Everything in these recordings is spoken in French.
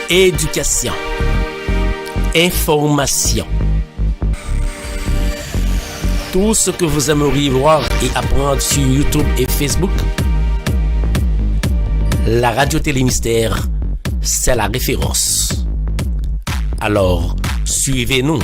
Éducation. Information. Tout ce que vous aimeriez voir et apprendre sur YouTube et Facebook, la Radio Télémystère, c'est la référence. Alors, suivez-nous.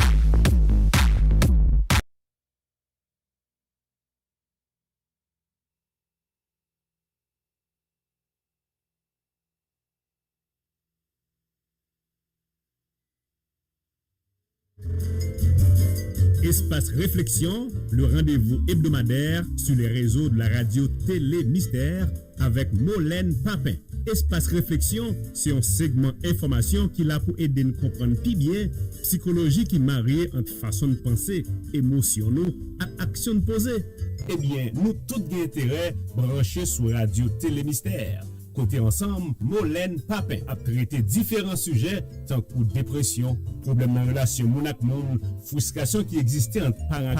Espace Réflexion, le rendez-vous hebdomadaire sur les réseaux de la radio Télémystère avec Molène Papin. Espace Réflexion, c'est un segment information qui l'a pour aider nous comprendre plus bien psychologie qui marie entre façon de penser, émotion et action de poser. Eh bien, nous tous des intérêts branchés sur radio Télémystère. Côté ensemble, Molène Papin a traité différents sujets tant que dépression, problèmes de relation mon frustration qui existait entre parents,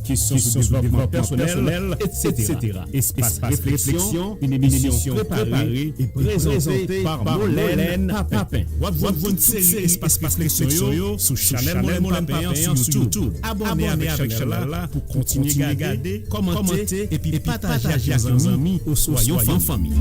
questions sur développement personnel, etc. Espace Réflexion, une émission préparée et présentée par Molène Papin. Vous série Espace Réflexion sur Chanel Molène Papin sur YouTube. Abonnez-vous avec Chanel pour continuer à regarder, commenter et puis partager avec vos amis ou soyons en famille.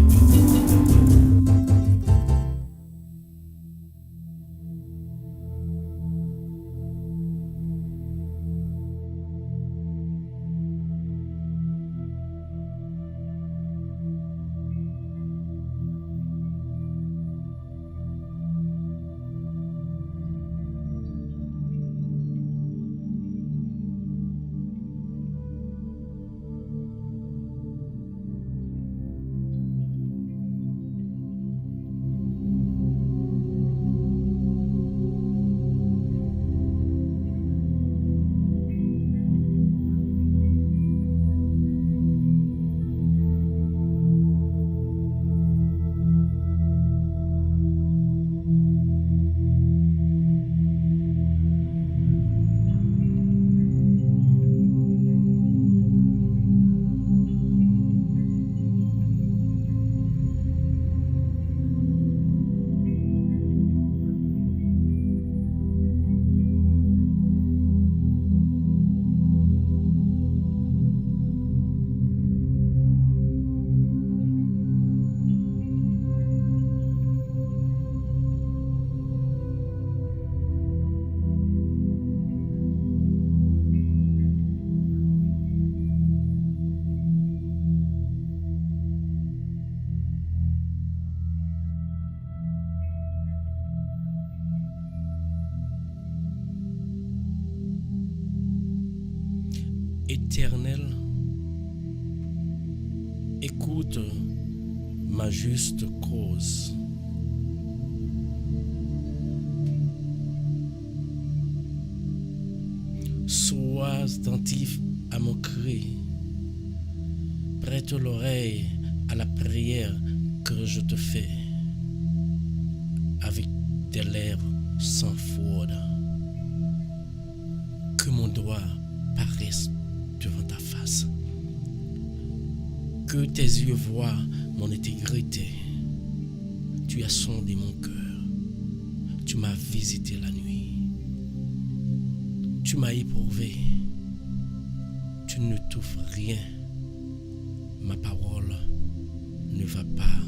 Éternel, écoute ma juste cause. Sois attentif à mon cri. Prête l'oreille à la prière que je te fais avec des lèvres sans fraude. Que mon doigt paraisse devant ta face. Que tes yeux voient mon intégrité. Tu as sondé mon cœur. Tu m'as visité la nuit. Tu m'as éprouvé. Tu ne touffes rien. Ma parole ne va pas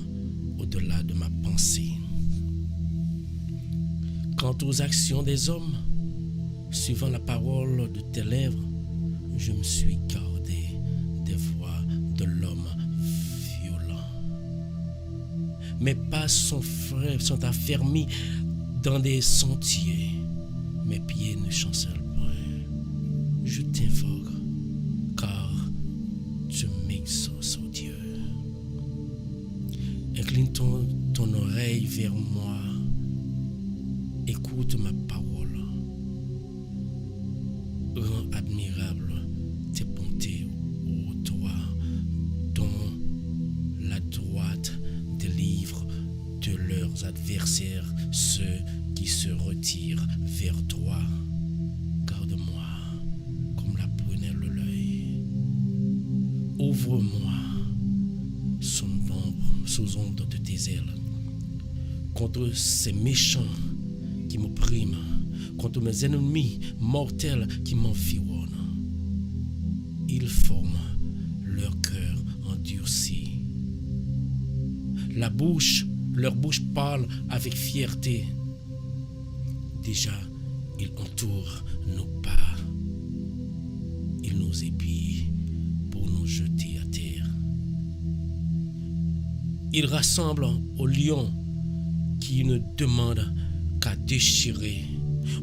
au-delà de ma pensée. Quant aux actions des hommes, suivant la parole de tes lèvres, je me suis gardé des voies de l'homme violent. Mes pas sont affermis dans des sentiers. Mes pieds ne chancellent point. Je t'invoque, car tu m'exauces, ô Dieu. Incline ton oreille vers moi. Écoute ma parole. Rends admirable tes bontés, ô toi, dont la droite délivre de leurs adversaires ceux qui se retirent vers toi. Garde-moi comme la prunelle de l'œil. Ouvre-moi sous ombre de tes ailes. contre ces méchants qui m'oppriment, contre mes ennemis mortels qui m'environnent. Ils forment leur cœur endurci. Leur bouche parle avec fierté. Déjà, ils entourent nos pas. Ils nous épient pour nous jeter à terre. Ils rassemblent aux lions qui ne demandent qu'à déchirer,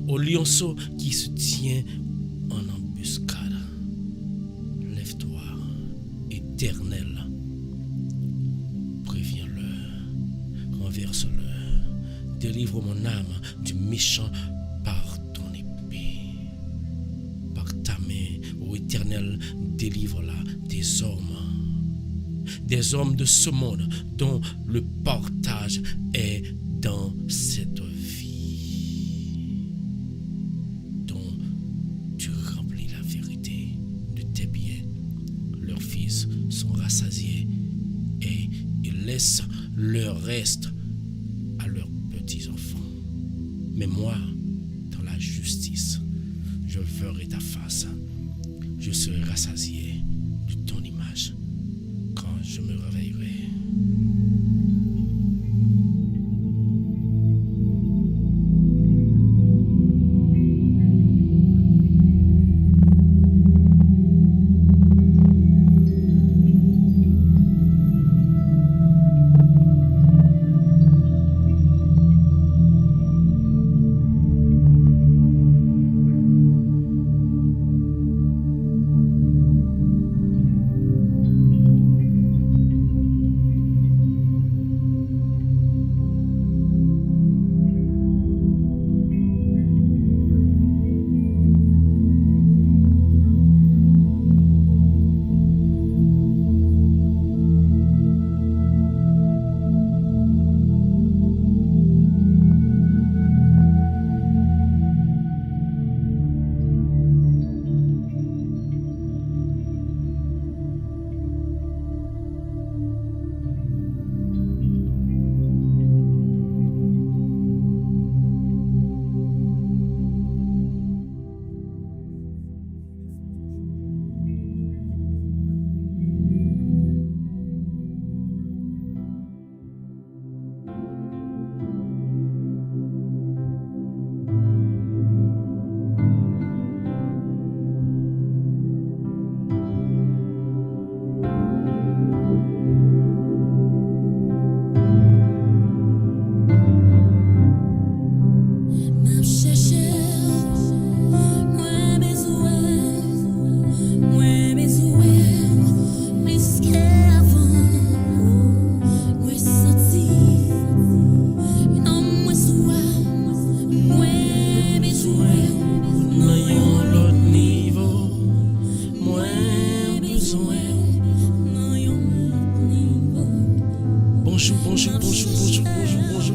au lionceau qui se tient en embuscade. Lève-toi, Éternel, préviens-le, renverse-le, délivre mon âme du méchant par ton épée. Par ta main, ô Éternel, délivre-la des hommes de ce monde dont le partage est dans cette vie, dont tu remplis la vérité de tes biens. Leurs fils sont rassasiés et ils laissent leur reste à leurs petits-enfants. Mais moi, dans la justice, je verrai ta face. Je serai rassasié de ton image quand je me réveillerai.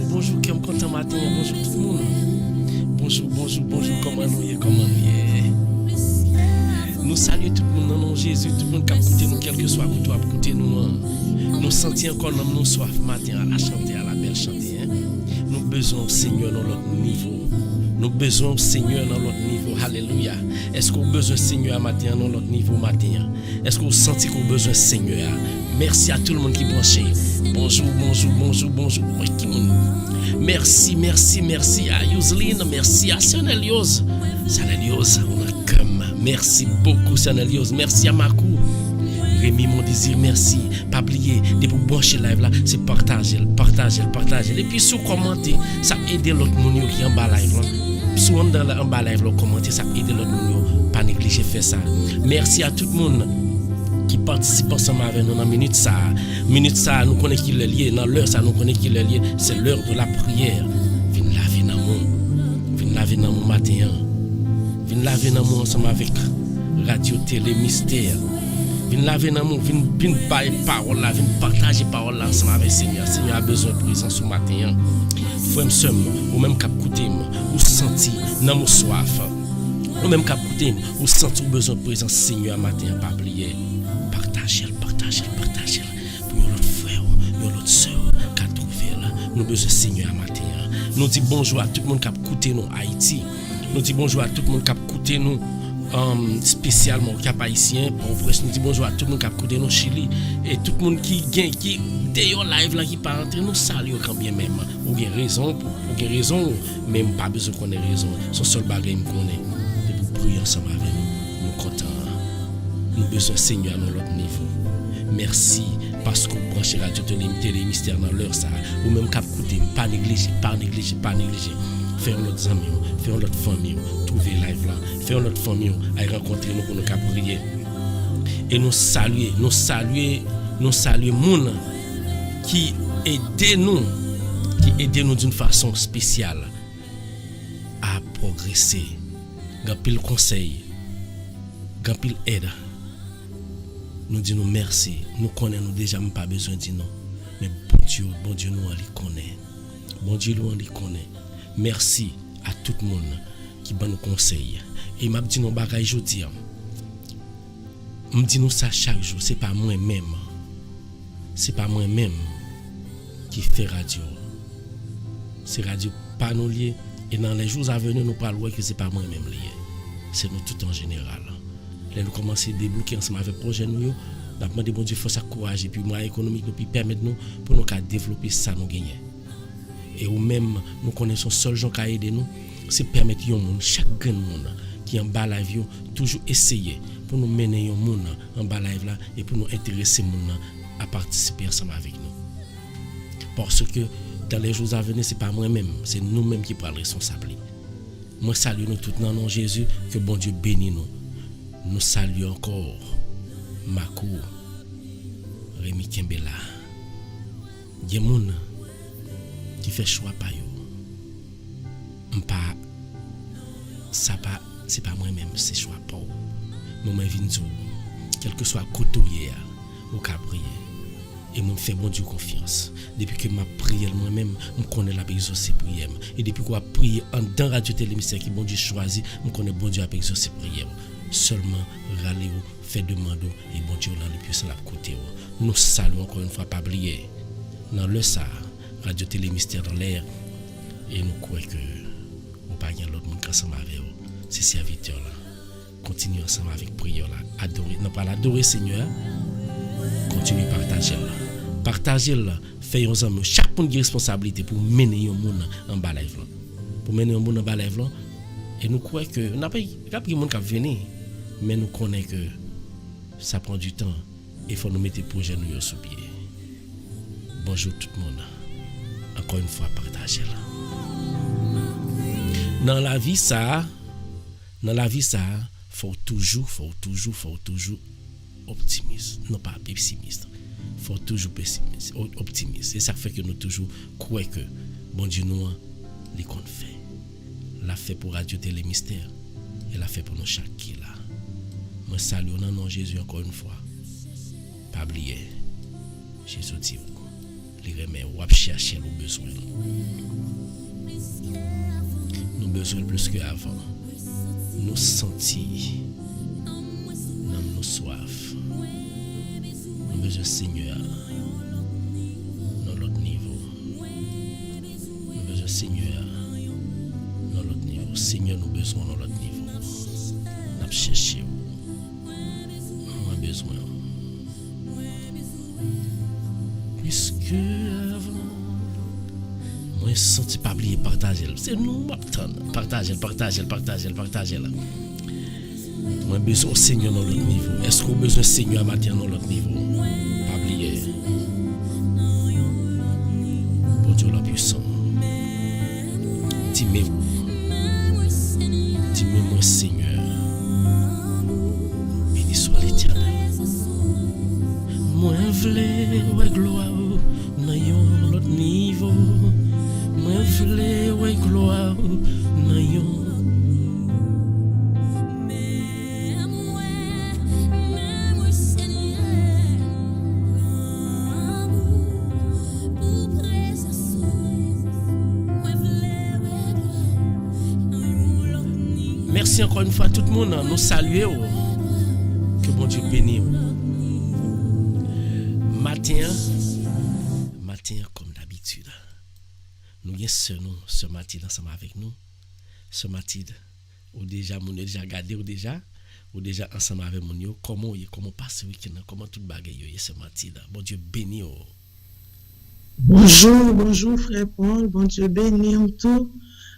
Bonjour, qui me content matin, bonjour tout le monde. Bonjour, comment nous y est. Nous saluons tout le monde dans le nom de Jésus, tout le monde qui a écouté nous, quel que soit où tu as écouté nous. Nous sentons encore l'homme, nous soif matin à la chanter, à la belle chanter. Nous besoin Seigneur dans l'autre niveau. Nous besoin Seigneur dans l'autre niveau. Alléluia. Est-ce qu'on a besoin Seigneur matin dans l'autre niveau matin? Est-ce qu'on sent qu'on a besoin Seigneur? Merci à tout le monde qui est branché. Bonjour. Merci à Yuseline, merci à Sanelios. Merci beaucoup Sanelios, merci à Makou. Rémi, mon désir, merci. Pas oublier, de pour brancher live là, c'est partager. Et puis sous commenter, ça aide l'autre monde qui est en bas live là. Souvent dans en bas live là, commenter, ça aide l'autre monde. Pas négliger faire ça. Merci à tout le monde qui participe ensemble avec nous dans minute ça. Minute ça, nous connaissons qui le lié. Dans l'heure ça, nous connaissons qui le lié. C'est l'heure de la prière. Viens laver dans mon matin. Viens laver dans mon ensemble avec Radio Télé Mystère. Viens laver dans mon, viens bailler parole là, viens partager parole là ensemble avec Seigneur. Seigneur a besoin de présence ce matin. Frère m'sem, ou même cap écouter, ou senti dans mon soif. Ou même cap écouter, ou senti besoin de présence Seigneur matin, pas oublier. Partagez pour l'autre frère, l'autre soeur, qu'a trouvé là, Nous besoin Seigneur à matin. Nous disons bonjour à tout le monde qui a écouté nous Haïti. Nous disons bonjour à tout le monde qui a écouté nous spécialement Cap Haïtien. Nous disons bonjour à tout le monde qui a écouté nous Chili et tout le monde qui d'ailleurs live là qui pas entrer nous saluer quand bien même. Ou bien raison, même pas besoin qu'on ait raison. Son seul bagage me connaît. Et pour prier ensemble avec nous, nous contents. Nous besoin Seigneur à notre niveau. Merci parce que vous branchez Radio Télé Mystère dans l'heure ça. Ou même cap écouter, pas négliger. Faire notre amis, faire notre famille, trouver live là, faire notre famille, à rencontrer nous pour nous cap prier. Et nous saluer moun qui aident nous d'une façon spéciale à progresser. Grand pile conseil, grand pile aide. Nous disons merci. Nous connaissons déjà, mais pas besoin de dire non. Mais bon Dieu nous les connaît. Bon Dieu nous les connaît. Merci à tout le monde qui nous conseille. Et m'a dit nous bagaille jodi. Me dit nous ça chaque jour, c'est pas moi-même. C'est pas moi-même qui fait radio. C'est radio pas nous lié et dans les jours à venir nous parlons que c'est pas moi-même lié. C'est nous tout en général. Là nous commencer à débloquer ensemble avec projet nous. N'a demandé bon Dieu force à courage et puis moyens économiques nous puis permettre nous pour nous développer ça nous gagner. Et ou même nous connaissons seul gens qui a aidé nous, c'est permettre yon monde, chaque grand monde qui en bas live yo toujours essayer pour nous mener yon monde en bas live là et pour nous intéresser monde à participer ensemble avec nous. Parce que dans les jours à venir, c'est pas moi-même, c'est nous-mêmes qui prenons responsable. Moi salue nous tout dans le nom de Jésus, que bon Dieu bénisse nous. Nous saluons encore Makou, Rémi Kembela. Il y a des gens qui font choix par eux. C'est pas moi-même, c'est choix pour eux. Moi, je viens dire, quel que soit côté ou qu'à prier. Et je fais bon Dieu confiance. Depuis que je prie moi-même, je connais la exaucer prière. Et depuis que je prie dans Radio Télé Mystère qui bon Dieu choisit, je connais bon Dieu a exaucer prière. Seulement râler ou faire demande et bon Dieu dans le puissant la côté. Nous saluons encore une fois pas oublier. Dans le ça, Radio Télé Mystère dans l'air et nous croyons que on pas gagne l'autre monde ensemble avec vous. C'est serviteur là. Continuez ensemble avec prière là. Adorer, non pas l'adorer Seigneur. Continuez partager là. Partager là, faisons ensemble chaque monde qui a responsabilité pour mener un monde en bas live là. Pour mener un monde en bas live là. Et nous croyons que n'a pas de monde qui venir. Mais nous connaissons que ça prend du temps et il faut nous mettre les projets nous sous pied. Bonjour tout le monde. Encore une fois, partagez là. Dans la vie ça, faut toujours optimiste, non pas pessimiste. Faut toujours pessimiste, optimiste. Et ça fait que nous toujours croyons que bon Dieu nous les compte fait. L'a fait pour Radio Télé Mystère et l'a fait pour nous chaque qui là. Moi salue au nom de Jésus encore une fois. Pas oublier. Jésus dit les remet ou chercher nos besoins. Nous besoin plus qu'avant. Nous sentir dans nos soif. Nous besoin Seigneur dans l'autre niveau. Nous besoin Seigneur dans l'autre niveau. Seigneur nous besoin dans l'autre niveau. N'a chercher on a besoin. Puisque avant moi senti pas oublier partager. C'est nous partager. Moi besoin au Seigneur dans l'autre niveau. Est-ce qu'on besoin Seigneur à matin dans l'autre niveau? Pas oublier. Bon Dieu la puissant. Dis-moi Seigneur. Béni soit l'Éternel. Moi v'lais ouais gloire dans l'autre niveau. Moi v'lais ouais gloire dans yon. Merci encore une fois à tout le monde. Nous saluons. Que bon Dieu bénisse. Matin comme d'habitude. Nous avons ce Mathilde ensemble avec nous. Ce Mathilde, ou déjà, mon déjà regardé, ou déjà ensemble avec mon yo. Comment passe le week-end, comment tout bagaille ce Mathilde. Bon Dieu béni. Bonjour frère Paul, bon Dieu béni tout.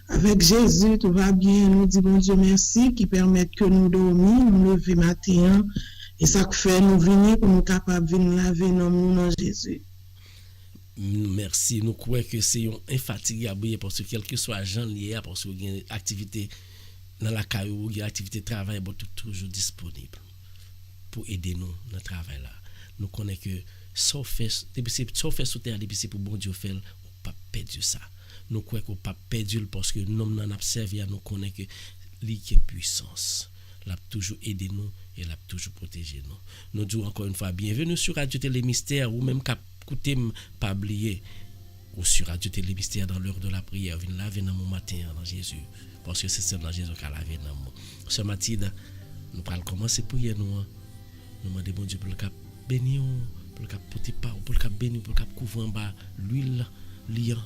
Avec Jésus, tout va bien. Nous disons bon Dieu merci qui permet que nous dormions, nous lever matin. Et ça fait nous venir pour nous capables de venir laver nos mains dans Jésus. Merci. Nous croyons que c'est infatigable parce que quel que soit gens lié parce que une activité dans la caillou, une activité de travail, bon, toujours disponible pour aider nous dans le travail là. Nous connaissons que ça fait sous terre depuis c'est pour bon Dieu faire, on pas perdre ça. Nous croyons qu'on pas perdu parce que nous n'en observé nous connaissons que lui qui est puissance. L'a toujours aidé nous et l'a toujours protégé nous. Nous disons encore une fois bienvenue sur Radio Télé Mystère ou même écoutez pas oublier ou sur Radio Télé Mystère dans l'heure de la prière venez laver dans mon matin dans Jésus parce que c'est seulement Jésus qui a lavé dans moi. Ce matin nous allons commencer prier nous demander bon Dieu pour le cap bénir pour le cap porter parole pour le cap bénir pour le cap couvrir en bas l'huile liant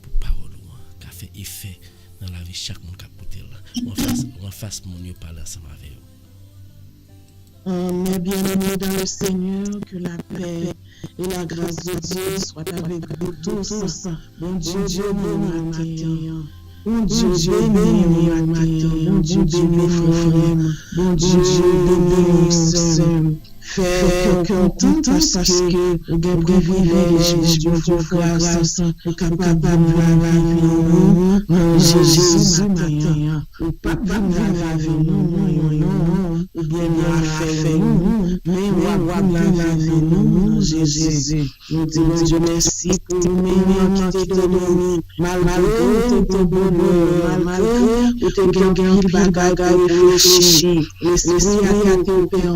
pour parole qui a fait effet dans la vie chaque monde qui a porté là. On fasse mon Dieu parler ensemble avec vous. Mes bien-aimés dans le Seigneur, que la paix et la grâce de Dieu soient avec vous tous. Bon Dieu béni matin. Bon Dieu béni matin. Bon Dieu béni frère. Bon Dieu béni sœur. Faire content parce que vous avez privilège de votre grâce pour capable de laver Jésus matin. Ou pas laver nous, ou bien faire nous, mais ou laver nous, Jésus. Nous disons Dieu merci pour le meilleur qui te donne, malgré tes bonheurs, malgré tes gagnes bagages réfléchis, l'esprit a été pire,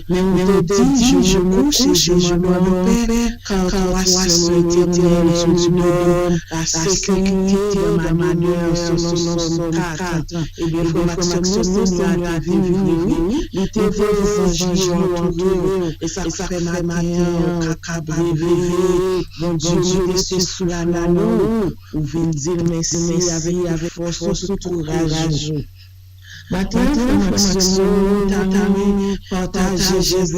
mais on te dit, je me couche et je me repère, car toi seul éternel, tu me donnes la sécurité de ma malheur, selon 4. Et bien, frère Maxime, Seigneur a vivre, il te fait des anges autour, et ça fait matin, caca bébé, bon Dieu, rester sous la nano, ou venir dire merci avec force, tout courage. Matin, information, t'as partager Jésus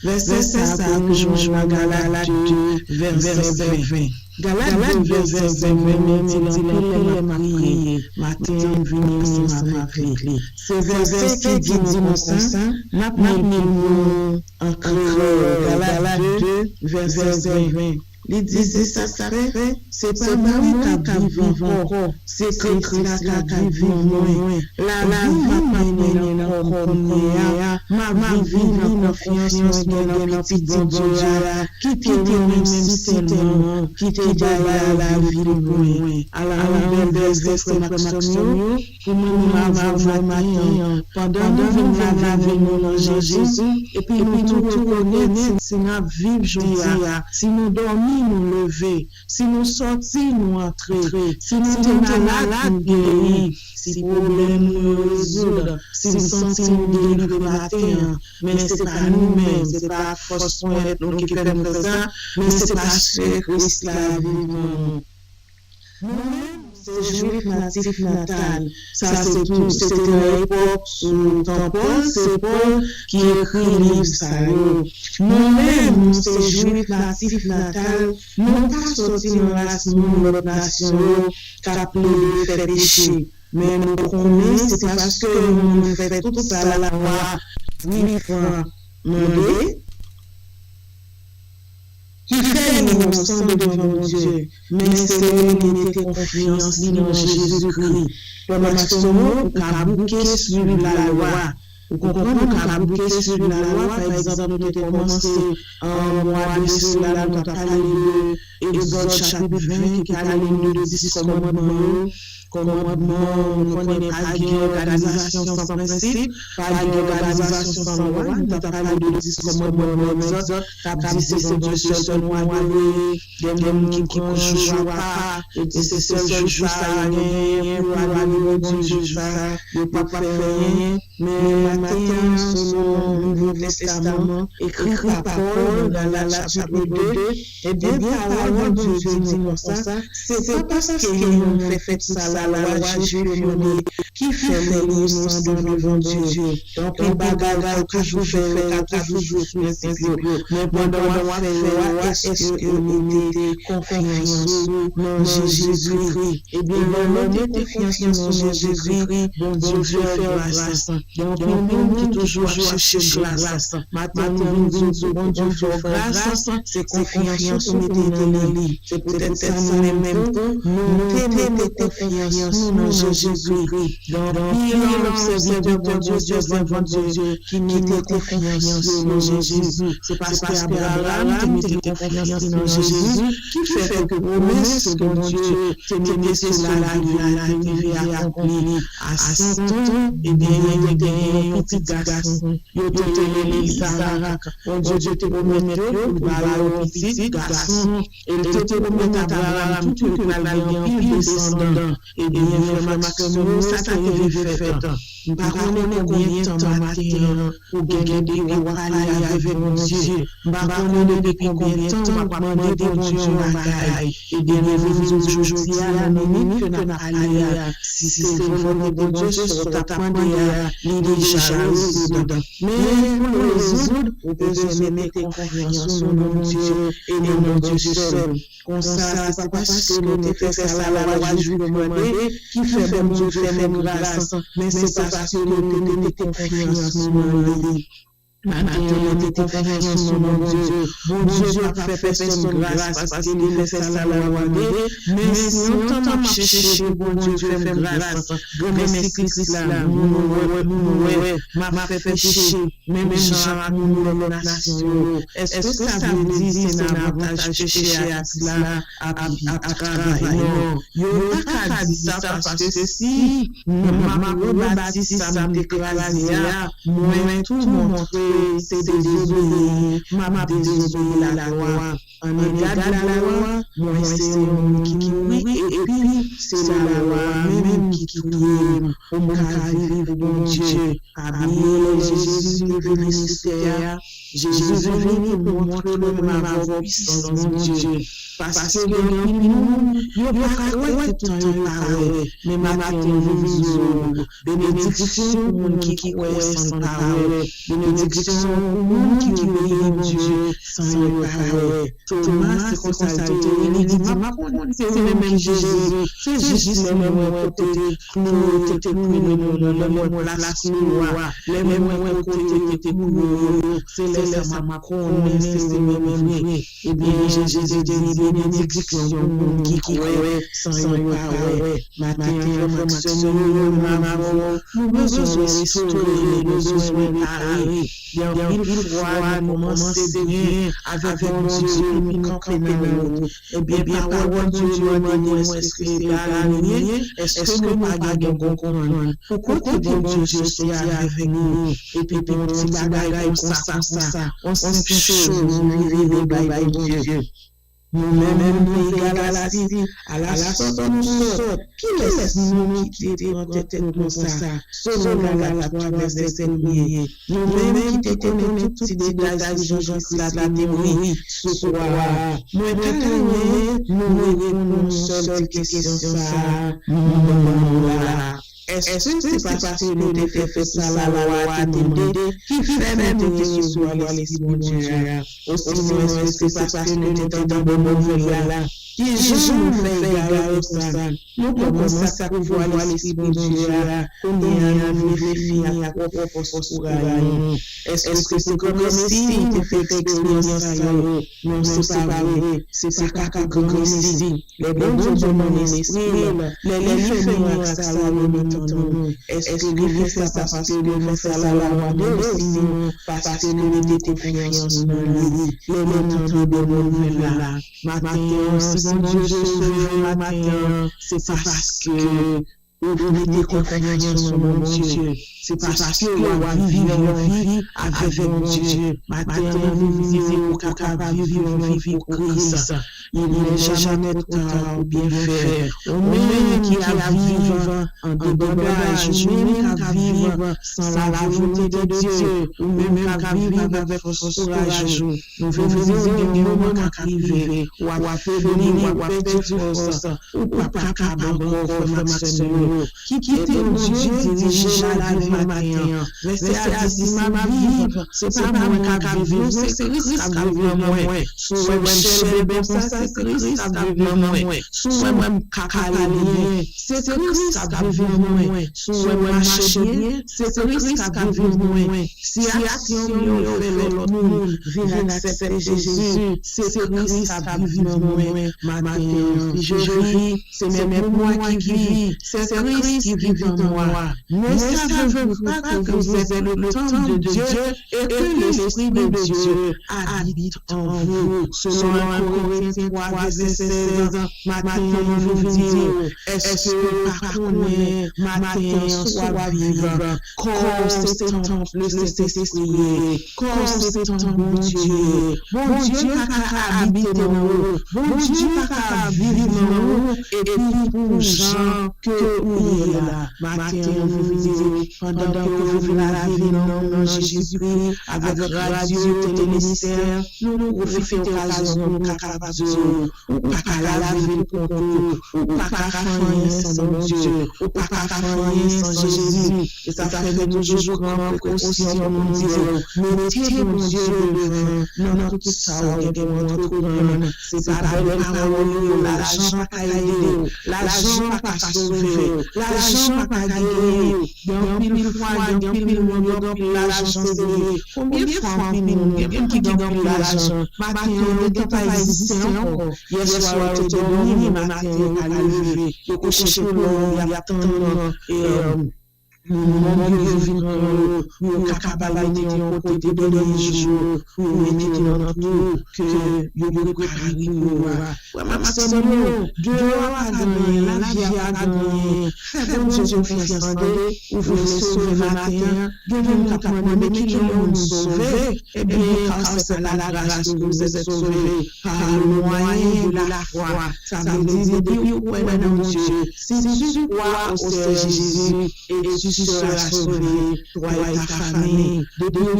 verset ça, que je vois Galate 2, verset 20. Galate 2, verset 20, même dit l'empile m'a prié, matin, venir ensemble avec lui. C'est verset qui dit comme ça, n'a pas mis en créole, Galate 2, verset 20. Il disait ça fait, c'est pas moi qui vive encore, c'est Christ là qui vive moi. La vie m'a encore ma vie en confiance dans le petit bon Dieu là, qui te même si tellement, qui te donne la vie de moi. Alors, verset Maxime, pour moi, matin, pendant nous laver nous dans Jésus, et puis nous tout reconnaître, si nous vivons, si nous dormons, nous lever, si nous sortir, nous entrer, si nous sommes malades, nous guérir, si problème nous résoudre, si nous sentons guérir le matin, mais c'est pas nous-mêmes, c'est pas force point nous qui faisons ça, mais c'est parce que Christ l'a vu nous. Nous-mêmes, c'est juif natif natal. Ça, c'est tout. C'était une époque sous Paul, c'est Paul qui écrit le livre ça. Nous-mêmes, c'est juif natif natal. Nous pas sorti dans la nation qui a appelé le fait péché. Mais nous connaissons, c'est parce que nous faisons tout ça à la loi. Oui, frère, demandez. Qui fait nous ensemble devant Dieu, mais c'est l'unité confiance dans Jésus-Christ. Pour Maximo, on a bouqué sur la loi. Vous comprenez, on a bouqué sur la loi, par exemple, nous avons commencé en mois de cela, nous avons parlé de Exode chapitre 20, qui a ligne de 10 commandements. Commandement, on connaît pas d'organisation sans principe, pas d'organisation sans loi, nous avons parlé de 10 commandements, Exode, qui dit c'est Dieu seul nous adoré, des gens qui ne jouent pas, et c'est seul jour ça rien, pour aller au bon Dieu, ne pas faire rien, mais matin, selon Nouveau Testament, écrit par Paul dans la chapitre 2, et bien, parole de Dieu dit comme ça, c'est pas parce qu'ils fait ça, la loi juive qui fait l'innocence devant Dieu. Donc, les bagages toujours fait, toujours mais pendant la loi, est-ce que nous mettons confiance dans Jésus-Christ? Et bien, nous mettons confiance en Jésus-Christ, bon Dieu fait grâce. Donc, nous qui toujours chercher grâce. Maintenant, nous disons, bon Dieu fait grâce, c'est confiance nous mettons dans lui. C'est peut-être ça nous même temps, nous mettons confiance dans Jésus-Christ. Donc, il y a un serviteur de Dieu devant Dieu qui mettait confiance dans Jésus. C'est parce qu'Abraham mettait confiance dans Jésus qui fait quelques promesses que mon Dieu te mettait sur la vie à accomplir à 100 ans. Et bien, il y a un petit garçon, il y a Isaac. Mon Dieu te promettait un petit garçon et il te promettait à Abraham tout que la vie descendant. Et bien, vraiment, ça t'a fait. Par contre, combien de temps matin pour gagner pour aller avec mon Dieu. Par contre, depuis combien de temps on va demander pour Dieu un bagaille. Et bien, nous aujourd'hui à la minute que nous allons, si c'est volonté de Dieu, sur ta demandé les déjà dedans. Mais pour les autres, vous pouvez mettre confiance en mon Dieu et non mon Dieu seul. Comme ça, c'est pas parce que nous fait ça la loi juive demandée qui fait bon Dieu fait grâce, mais c'est parce que nous mettons confiance en lui. Maintenant, nous mettons confiance en mon Dieu. Bon Dieu a fait personne grâce parce qu'il fait ça la loi demandée, mais si on t'entend chercher, bon Dieu fait grâce. Mais Christ là, m'a fait pécher, même Jean a nous la nation. Est-ce que ça veut dire c'est un avantage pécher à cela, à travailler? Non, il n'y a pas qu'à dire ça parce que si maman Baptiste ça me déclaré, moi tout montrer c'est désobéir, m'a désobéir la loi. En égard de la loi, moi c'est un qui oui, et puis c'est la loi même qui crie au monde vivre bon Dieu. Habillé Jésus devenu mystère. Jésus est venu pour montrer ma puissance, mon Dieu. Parce que nous, nous pas tout le temps, mais maintenant nous bénédiction pour monde qui croit sans parole, bénédiction pour monde qui obéit Dieu sans parole. Thomas, c'est comme ça, il dit, c'est le même Jésus, c'est juste le même côté, nous t'étais pris le même place, le même côté, t'étais pris, c'est les Macron, c'est le même vrai. Eh bien, Jésus dit, bénédiction pour qui croit sans parole. Maintenant, nous besoin restaurer, besoin réparer. Il faut commencer bien avec mon Dieu, puis nous camper dans nous. Eh bien, parole de Dieu, est-ce que c'est la lumière? Est-ce que nous pas gagner comprendre? Pourquoi que bon Dieu soit avec nous? Et puis, on petit bagaille comme ça. On simple chose, nous vivons avec Dieu. Nous-mêmes, les Galaties, à la sorte nous sortent. Qui laisse-nous quitter notre tête comme ça? Selon la 3, verset 1. Nous-mêmes qui te connaissons tout petit détail de Jean-Christ la théorie ce soir. Moi, nous répondons seule question ça. Nous là. Est-ce que c'est parce que nous avons fait ça la loi à demandé qui fait même que ce soit l'esprit de Dieu? Aussi, est-ce que c'est parce que nous étions dans de mauvais là? Qui nous fait égarer ça? Nous commençons à pouvoir l'esprit de Dieu qu'on est en vie à la propre pour est-ce que c'est comme si tu fais expérience non, c'est pas vrai. C'est pas comme si les bons Dieu mon esprit, les féminins ça est-ce que nous faisons ça parce que nous faisons la loi de sinon parce que nous mettons confiance dans lui. Les moments de bonne là. Matin, si bon Dieu sauve matin, c'est parce que vous mettez confiance en mon Dieu. C'est parce que vous avez vivre une vie avec mon Dieu. Matin, vous vivez pour capable vivre une vie pour Christ. il n'est jamais trop tard pour bien faire. Ou même qui a vivre en débandage, ou même qui vivre sans la volonté de Dieu, ou même qui vivre avec courage. Nous faisons des moments qui arrivent, ou à faiblir, ou à perdre force, ou pas capable encore de Maxime, qui quitte Dieu, dirige la vie matin. Restez à dire, ma vie, c'est pas moi qui vivre, c'est Christ qui vivre moi. Soit Michel Bensa, c'est Christ qui vivre moi. Soit moi Kakalé, c'est Christ qui vivre moi. Soit moi Marché, c'est Christ qui vivre moi. Si action fait l'autre monde, vient accepter Jésus, c'est Christ qui vivre moi. Matin, je vis, c'est même moi qui vis, c'est Christ qui vit en moi. Ne savez-vous pas que vous êtes le temple de Dieu et que l'Esprit de Dieu habite en vous? Selon 1 Corinthiens 3, verset 16, matin, je vous dis, est-ce que par connaître, matin, soit vivre, corps c'est temple, le Saint-Esprit, corps c'est temple, bon Dieu pas habiter en nous, bon Dieu pas vivre en nous, et puis pour gens que vous êtes là, matin, je vous dis, pendant que vous la vie dans Jésus-Christ, avec radio, téléministère, nous profitons de l'occasion, nous capables ou pas qu'à laver le concours, ou pas qu'à faire sans mon Dieu, ou pas qu'à faire sans Jésus. Et ça fait toujours grande précaution, mon Dieu. Mettez mon Dieu devant, non, tout ça, on est notre couronne. C'est pas belle parole, l'argent pas aider, l'argent pas sauver, l'argent pas gagner. Dans pile fois, dans pile moment, dans pile l'argent c'est combien de fois quelqu'un qui gagne l'argent, matin, on n'était pas existé encore. Hier soir, on était dormi, matin, à lever, il faut chercher l'eau, il y a tant de nous capable de mettre côté de les jours, nous mettre dans notre tour, que nous préparons. Maxime, Dieu a gagné, la vie a gagné. Faites Dieu confiance en Dieu, vous voulez sauver matin, Dieu nous capable de qui nous sauver, et bien, car c'est la grâce que vous êtes sauvés par le moyen de la foi. Ça veut dire, Dieu, ouais, mon Dieu, si tu crois au Seigneur Jésus, et tu seras sauvé, toi et ta famille. De Dieu,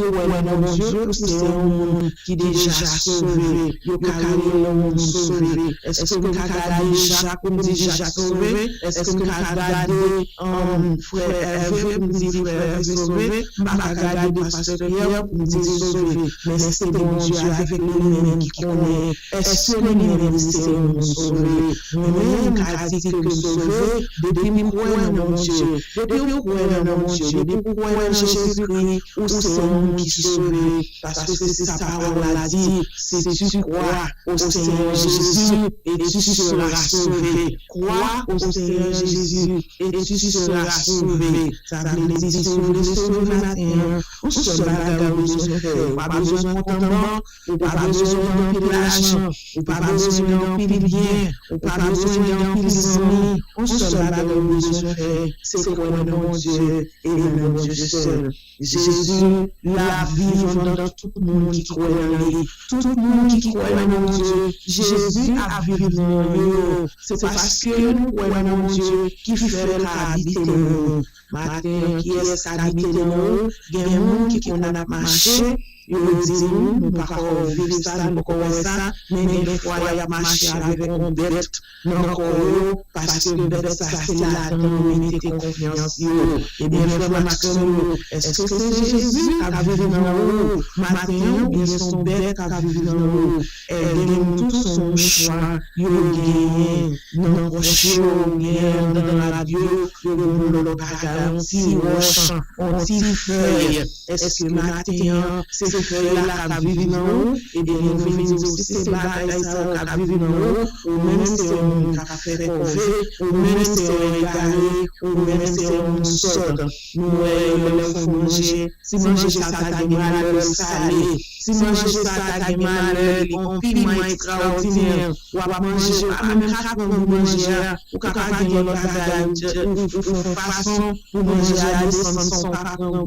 mon Dieu, c'est un monde qui est déjà sauvé. Le carré, le monde sauvé. Est-ce que vous avez déjà comme déjà sauvé? Est-ce que vous avez frère Hervé pour dire frère Hervé sauvé? Pas regarder pasteur Pierre pour dire sauvé. Mais c'est bon Dieu avec lui-même qui connaît. Est-ce que lui-même c'est un monde sauvé? Nous-mêmes, car dit que sauvé, depuis nous croyons mon Dieu. Depuis nous croyons mon Dieu, depuis croyons Jésus-Christ, où c'est un monde qui sauvé. Parce que c'est sa parole a dit, si tu crois au Seigneur Jésus, et tu seras sauvé. Crois au Seigneur Jésus, et tu seras sauvé. Ça veut dire sauver matin. On se bagarre besoin de faire. Pas besoin de contentement, ou pas besoin d'un pile d'argent, ou pas besoin d'un pile de bien, ou pas besoin d'un pile d'amis. On se bagarre besoin de faire. C'est quoi le nom de Dieu et le nom de Dieu seul. Jésus, la vivant dans tout le monde qui croit en lui. Tout le monde qui croit en Dieu. Jésus a vécu en nous. C'est parce que nous croyons en Dieu qui fait habiter nous. Matin, qui est habité nous, il y a un monde qui qu'on a marché. Yo dit nous pas vivre ça, nous pas ça, mais des fois il y a marché avec un bête, non parce que bête ça c'est là dans nous mettez confiance yo. Et bien frère Maxime, est-ce que c'est Jésus qui a vécu dans nous matin ou bien son bête qui a vécu dans nous? Aidez-nous tous son choix, yo gagné, non proche dans la radio, yo nous le garantie roche, on petit feuille. Est-ce que matin c'est feuilles-là qui vivent dans nous, et bien nous venons aussi ces bagailles-là qui vivent dans nous, ou même c'est un café récové, ou même c'est un égaré, ou même c'est un sort. Nous, il faut manger, si manger ça, t'as des malheurs salés. Si manger ça, t'as des malheurs, les compliments extraordinaires, ou à manger, à même quand vous mangez, ou quand vous avez des bagailles, ou façon, vous mangez à descendre son patron,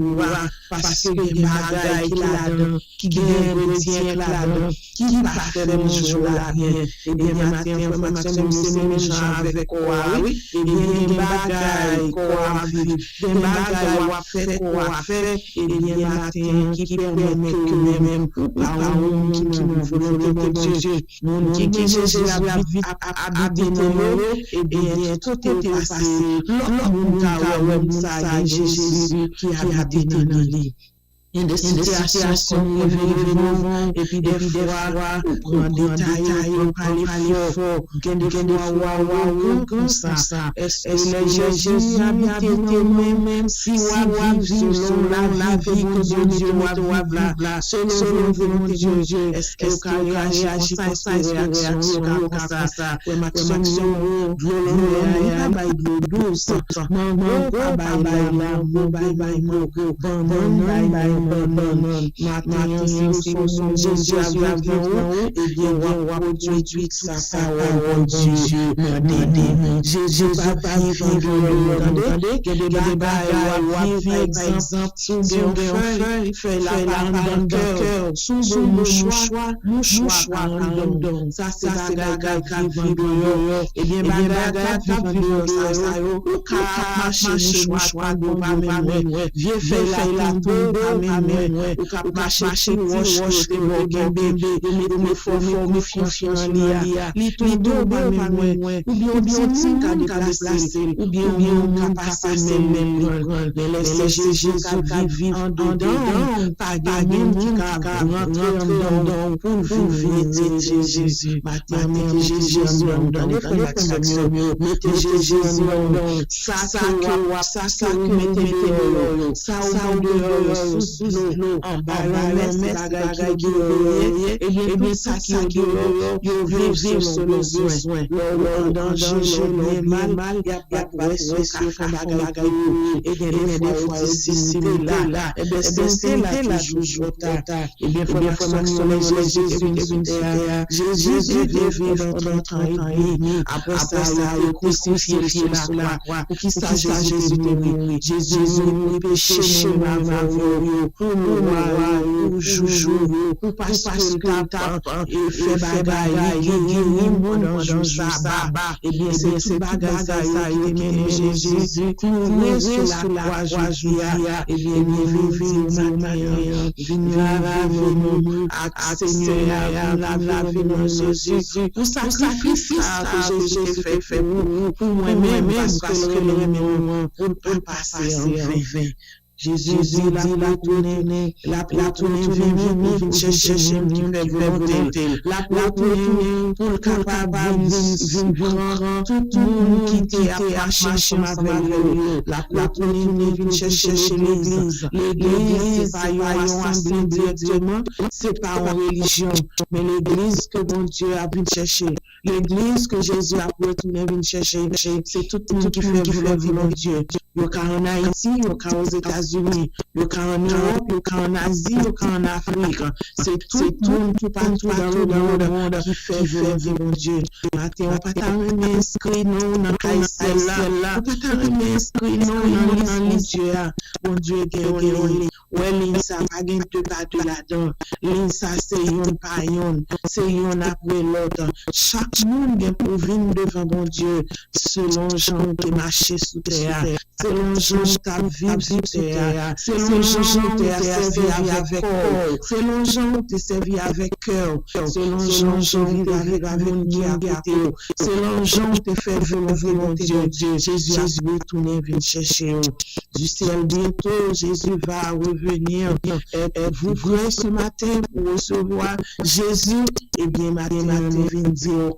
parce que les bagailles qu'il a là-dedans, qui gagne ingrédients là-dedans, qui pas fait mon jour là bien. Et bien, matin, information, c'est même gens avec quoi, oui. Et bien, des bagailles, quoi, vivre, des bagailles, quoi, fait, quoi, fait. Et bien, matin, qui permet que même, par un monde qui nous volonté de Dieu, nous qui Jésus a habité nous, et bien, tout est passé. L'autre monde, ça, Jésus qui a habité dans lui. Il y a des situations où vivons, et puis des fois, on prend des détails, on parle fort, des fois, comme ça. Est-ce que Jésus a habité même si on vit selon la vie que Dieu nous a selon la volonté de Dieu? Est-ce qu'on réagit comme ça? Est-ce qu'on réagit comme ça? Action, Jésus a et bien, produit ça, Dieu, Jésus va pas entendez, que des bagailles, par exemple, sous feu, fait la parole dans le cœur, sous mouchoir, ça c'est bagaille qui vient, et bien, bagaille qui vient, ça, marcher, mouchoir, vieux fait la tombe, ou capable chercher roche de mon bébé me former confiance en lia li tout ba même ou bien petit ka déplacer ou bien capacité même laisser Jésus vivre en dedans pas gagner qui ka rentrer dedans pour vivre Jésus matin Jésus en dans les relaxation mettez Jésus en ça que mettez ça au dehors sous l'eau en bas la bagaille qui et bien ça qui vivre sur le besoin le danger le mal il y a pas sur bagaille et des fois aussi c'est là et bien c'est là toujours tard et bien faut Jésus devait pendant 30 ans après ça il a crucifié sur la croix pour qui ça Jésus devait Jésus nous péché chez pour nous joujou pour parce que t'as fait bagaille guéri ça et bien c'est bagaille ça il mené Jésus courir sur la croix et bien vivre Seigneur la vie de Jésus pour sacrifice que Jésus fait pour moi-même parce que le pour passer en vain. Jésus la tournée vient chercher une volonté. La tournée pour capable vivre tout le monde qui était à chercher avec lui. La tournée vient chercher l'église. L'église, c'est pas une assemblée directement, c'est pas une religion, mais l'église que bon Dieu a venu chercher. L'église que Jésus a retourné venu chercher, c'est tout le monde qui fait vivre Dieu. Il y a en Haïti, il y a aux États-Unis, il y a en Europe, il y a en Asie, il y a en Afrique. C'est tout le monde qui partout dans le monde qui fait vivre Dieu. Matin, on ne peut pas inscrire nous dans celle-là. On ne peut pas inscrire nous dans Dieu. Bon Dieu, ouais, ça pas gain de pas là-dedans. Ça c'est une païon, c'est une après l'autre. Chaque monde vient pour venir devant bon Dieu selon Jean qui marché sous terre, selon Jean qui vivre sous terre, selon Jean qui a servi avec corps, selon Jean qui servi avec cœur, selon Jean vivre avec amour qui a habité, selon Jean qui fait volonté de Dieu. Jésus a retourné venir chercher du ciel bientôt. Jésus va revenir. Êtes-vous prêts ce matin pour recevoir Jésus? Eh bien, matin, vient dire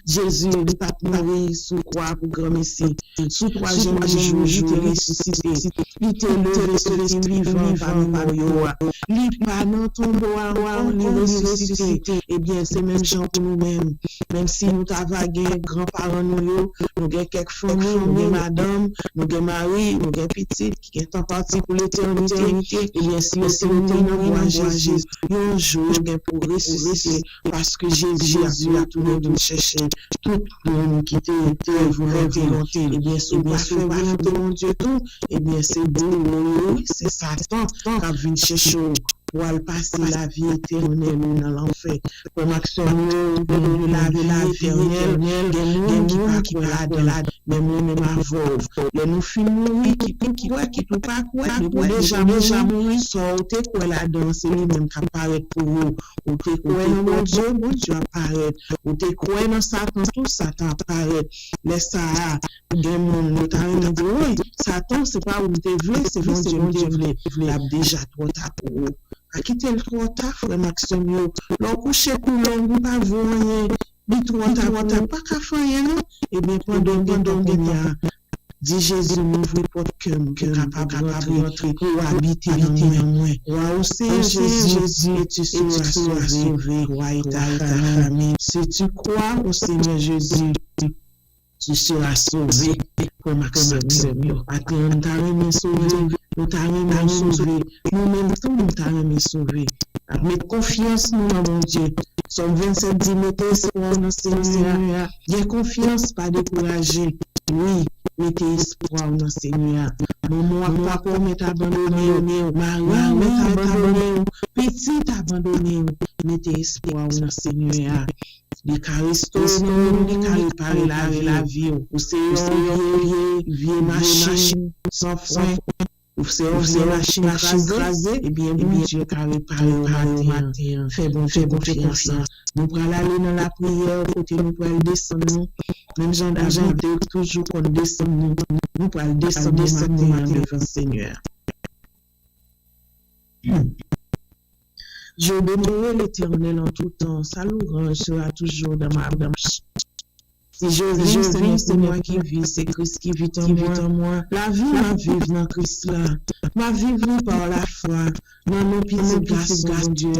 Jésus n'est pas mourir sous croix pour grand Messie. Sous troisième jour, il était ressuscité. Il était levé sur les vivants parmi nous. Il pas dans tombeau, il est ressuscité. Eh bien, c'est même gens pour nous-mêmes. Même si nous avons des grands-parents, nous avons quelques familles, nous avons madame, nous avons mari, nous avons petite, qui est en partie pour l'éternité. Eh bien, si nous avons Jésus, un jour, nous avons pour ressusciter parce que Jésus a tout nous chercher. Tout le monde qui était volonté, et bien sûr, volonté mon Dieu tout, et bien c'est bon, c'est Satan qui a venu chercher. pour aller passer la vie éternelle dans l'enfer. Pour maximum de la vie éternelle, des gens qui pas là, mais nous m'avons. Les nous finissons, qui peut pas quoi, mais déjà mourir, sortez quoi là-dedans, c'est lui-même qui apparaît pour vous. Ou t'es quoi dans mon Dieu apparaît. Ou t'es quoi dans Satan, tout Satan apparaît. Laisse ça, des monde, notamment, dit oui, Satan, c'est pas où t'es venu, c'est bon Dieu venu. Il a déjà trop tard pour vous. À quitter le trop tard, frère Maxime, l'on couche pour l'on pas voir, mais trop tard, pas qu'à faire rien, et bien pendant dit Jésus m'ouvre porte que capable rentrer pour habiter dans moi. Waouh, c'est Jésus et tu seras sauvé. Toi et ta famille. Si tu crois au Seigneur Jésus, tu seras sauvé. Pour Maxime, attends, nous t'avons sauvé. Nous t'avons sauvé. Nous-mêmes, tout nous t'avons sauvé. Mettez confiance nous dans mon Dieu. Somme 27 dit, mettez espoir dans le Seigneur. J'ai confiance, pas découragé. Oui, mettez espoir dans le Seigneur. Maman, papa, m'est abandonné. Marie, m'est abandonné. Petit abandonné. Mettez espoir dans le Seigneur. Les carestos, les carrés la vie. Ou c'est vieux machine sans frein. Ou c'est machine écrasée. Eh bien, Dieu qui a réparé au matin. Fais bon confiance. Nous prenons aller dans la prière, côté nous pour aller descendre. Même Jean d'argent, toujours pour descendre. Nous pour aller descendre devant le Seigneur. Je bénirai l'Éternel en tout temps. Sa louange sera toujours dans ma bouche. Si je vis, c'est moi qui vis, c'est Christ qui vit en moi. La vie m'a vivre dans Christ là. Ma vie vit par la foi. Dans mon petit garçon, Dieu,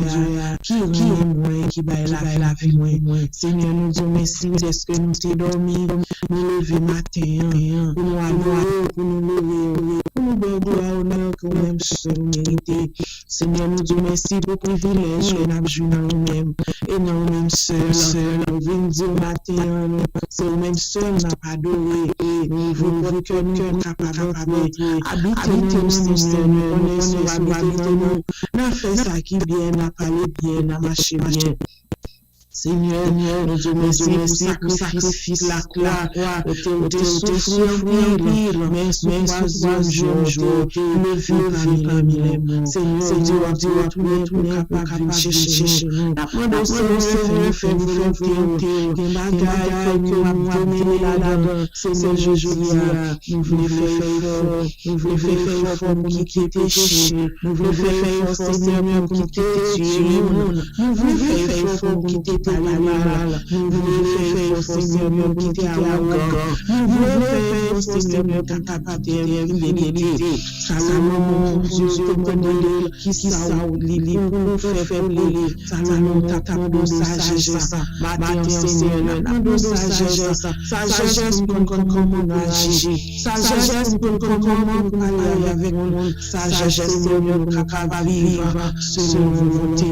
qui est moi, qui baille la vie moi. Seigneur, nous disons merci d'est-ce que nous t'es dormi, nous lever matin, pour nous aller, pour nous lever, pour nous donner gloire, honneur, que nous-mêmes seul mériter. Seigneur, nous disons merci pour le privilège que nous avons joué dans nous-mêmes, et nous-mêmes seuls. Nous venons dire matin, c'est nous-mêmes seuls, nous n'avons pas adoré, et nous voulons que nous sommes capables d'habiter nous, Seigneur, nous connaissons habiter nous. N'a fait ça qui bien, n'a parlé bien, n'a marché bien. Seigneur, nous te remercions pour sacrifice la croix, te souffrir, mais troisième jour, lever parmi les morts. Seigneur, Dieu, tout est capable de chercher nous. Apprends Seigneur, fais-nous que bagaille, nous donner là-dedans. Seigneur, nous voulons faire fort pour quitter péché. Nous voulons faire fort, Seigneur, pour quitter tuer. Nous voulons faire fort pour quitter mal. Nous voulons faire fort, Seigneur, pour quitter arrogant. Nous voulons faire fort, Seigneur, pour capable de fidélité. Salomon, Dieu, témoigne qui ça ou lili pour nous faire lili. Salomon, t'attends sagesse. Matin, Seigneur, t'attends sagesse. Sagesse pour comment on agit. Sagesse pour comment on parler avec nous. Sagesse, Seigneur, pour capable vivre selon volonté.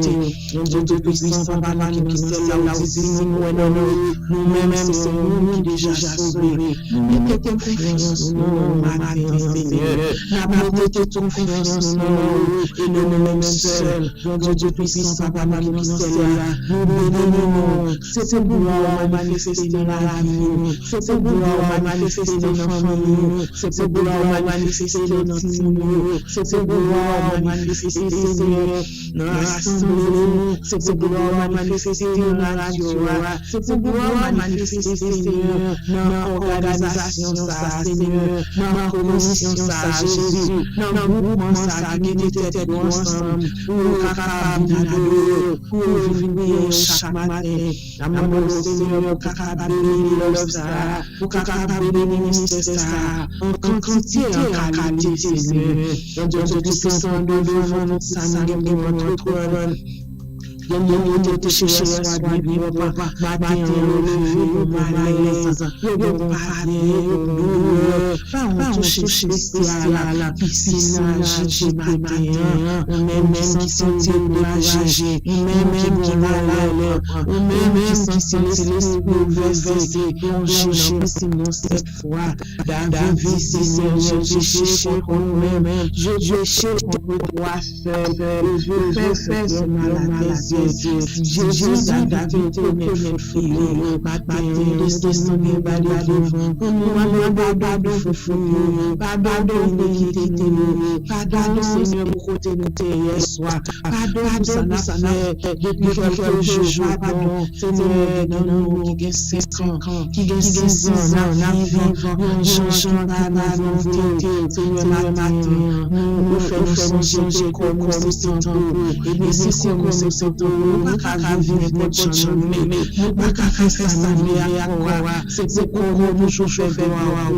Mon Dieu Tout-Puissant, Papa, qui nous là où nous-mêmes, c'est nous qui déjà sauvés. Nous mettons confiance dans nous, matin, Seigneur. Nous mettons confiance dans nous et nous-mêmes seuls. Mon Dieu Tout-Puissant, Papa, qui nous là, nous bénissons. C'est pour nous manifester dans la vie. C'est pour nous manifester dans la famille. C'est pour nous manifester dans notre famille. C'est pour nous manifester, Seigneur, dans l'assemblée. C'est pour nous manifester dans la radio. C'est pour pouvoir manifester, Seigneur, dans l'organisation, Seigneur, dans la commission, Jésus, dans le mouvement, qui était tête ensemble, pour capable d'adorer, pour vivre chaque matin. Amen, Seigneur, pour capable de bénir pour capable de bénir ministère, en quantité, en qualité, Seigneur. Dans Dieu Tout-Puissant, devant notre sang, notre trône. Gen moun yo te cherche soit Bible papa, matin levé yo malaise, yo parler yo douleur, pas on touche spécial, piscine agité matin, ou même qui sentit découragé, ou même qui malade, ou même qui se laisse bouleverser, plongé dans piscine cette fois, David Seigneur, je cherche contre moi-même, je cherche contre toi seul, je fais ce mal à tes yeux. Jésus a David te fouillé, matin descendez bas devant, pour moi pardon fou, pardon iniquité, pardon Seigneur pour côté nous hier soir, pardon ça n'a fait depuis quelques jours, pardon Seigneur dans nous qui a 5 ans, qui a 6 ans, n'a vivant, changeant par la volonté, Seigneur matin, nous faisons changer comme nous sentons, et bien si c'est comme nous sentons, nous pas qu'à vivre notre journée, nous pas qu'à faire ça, mais à quoi, c'est comment nous chauffer gloire,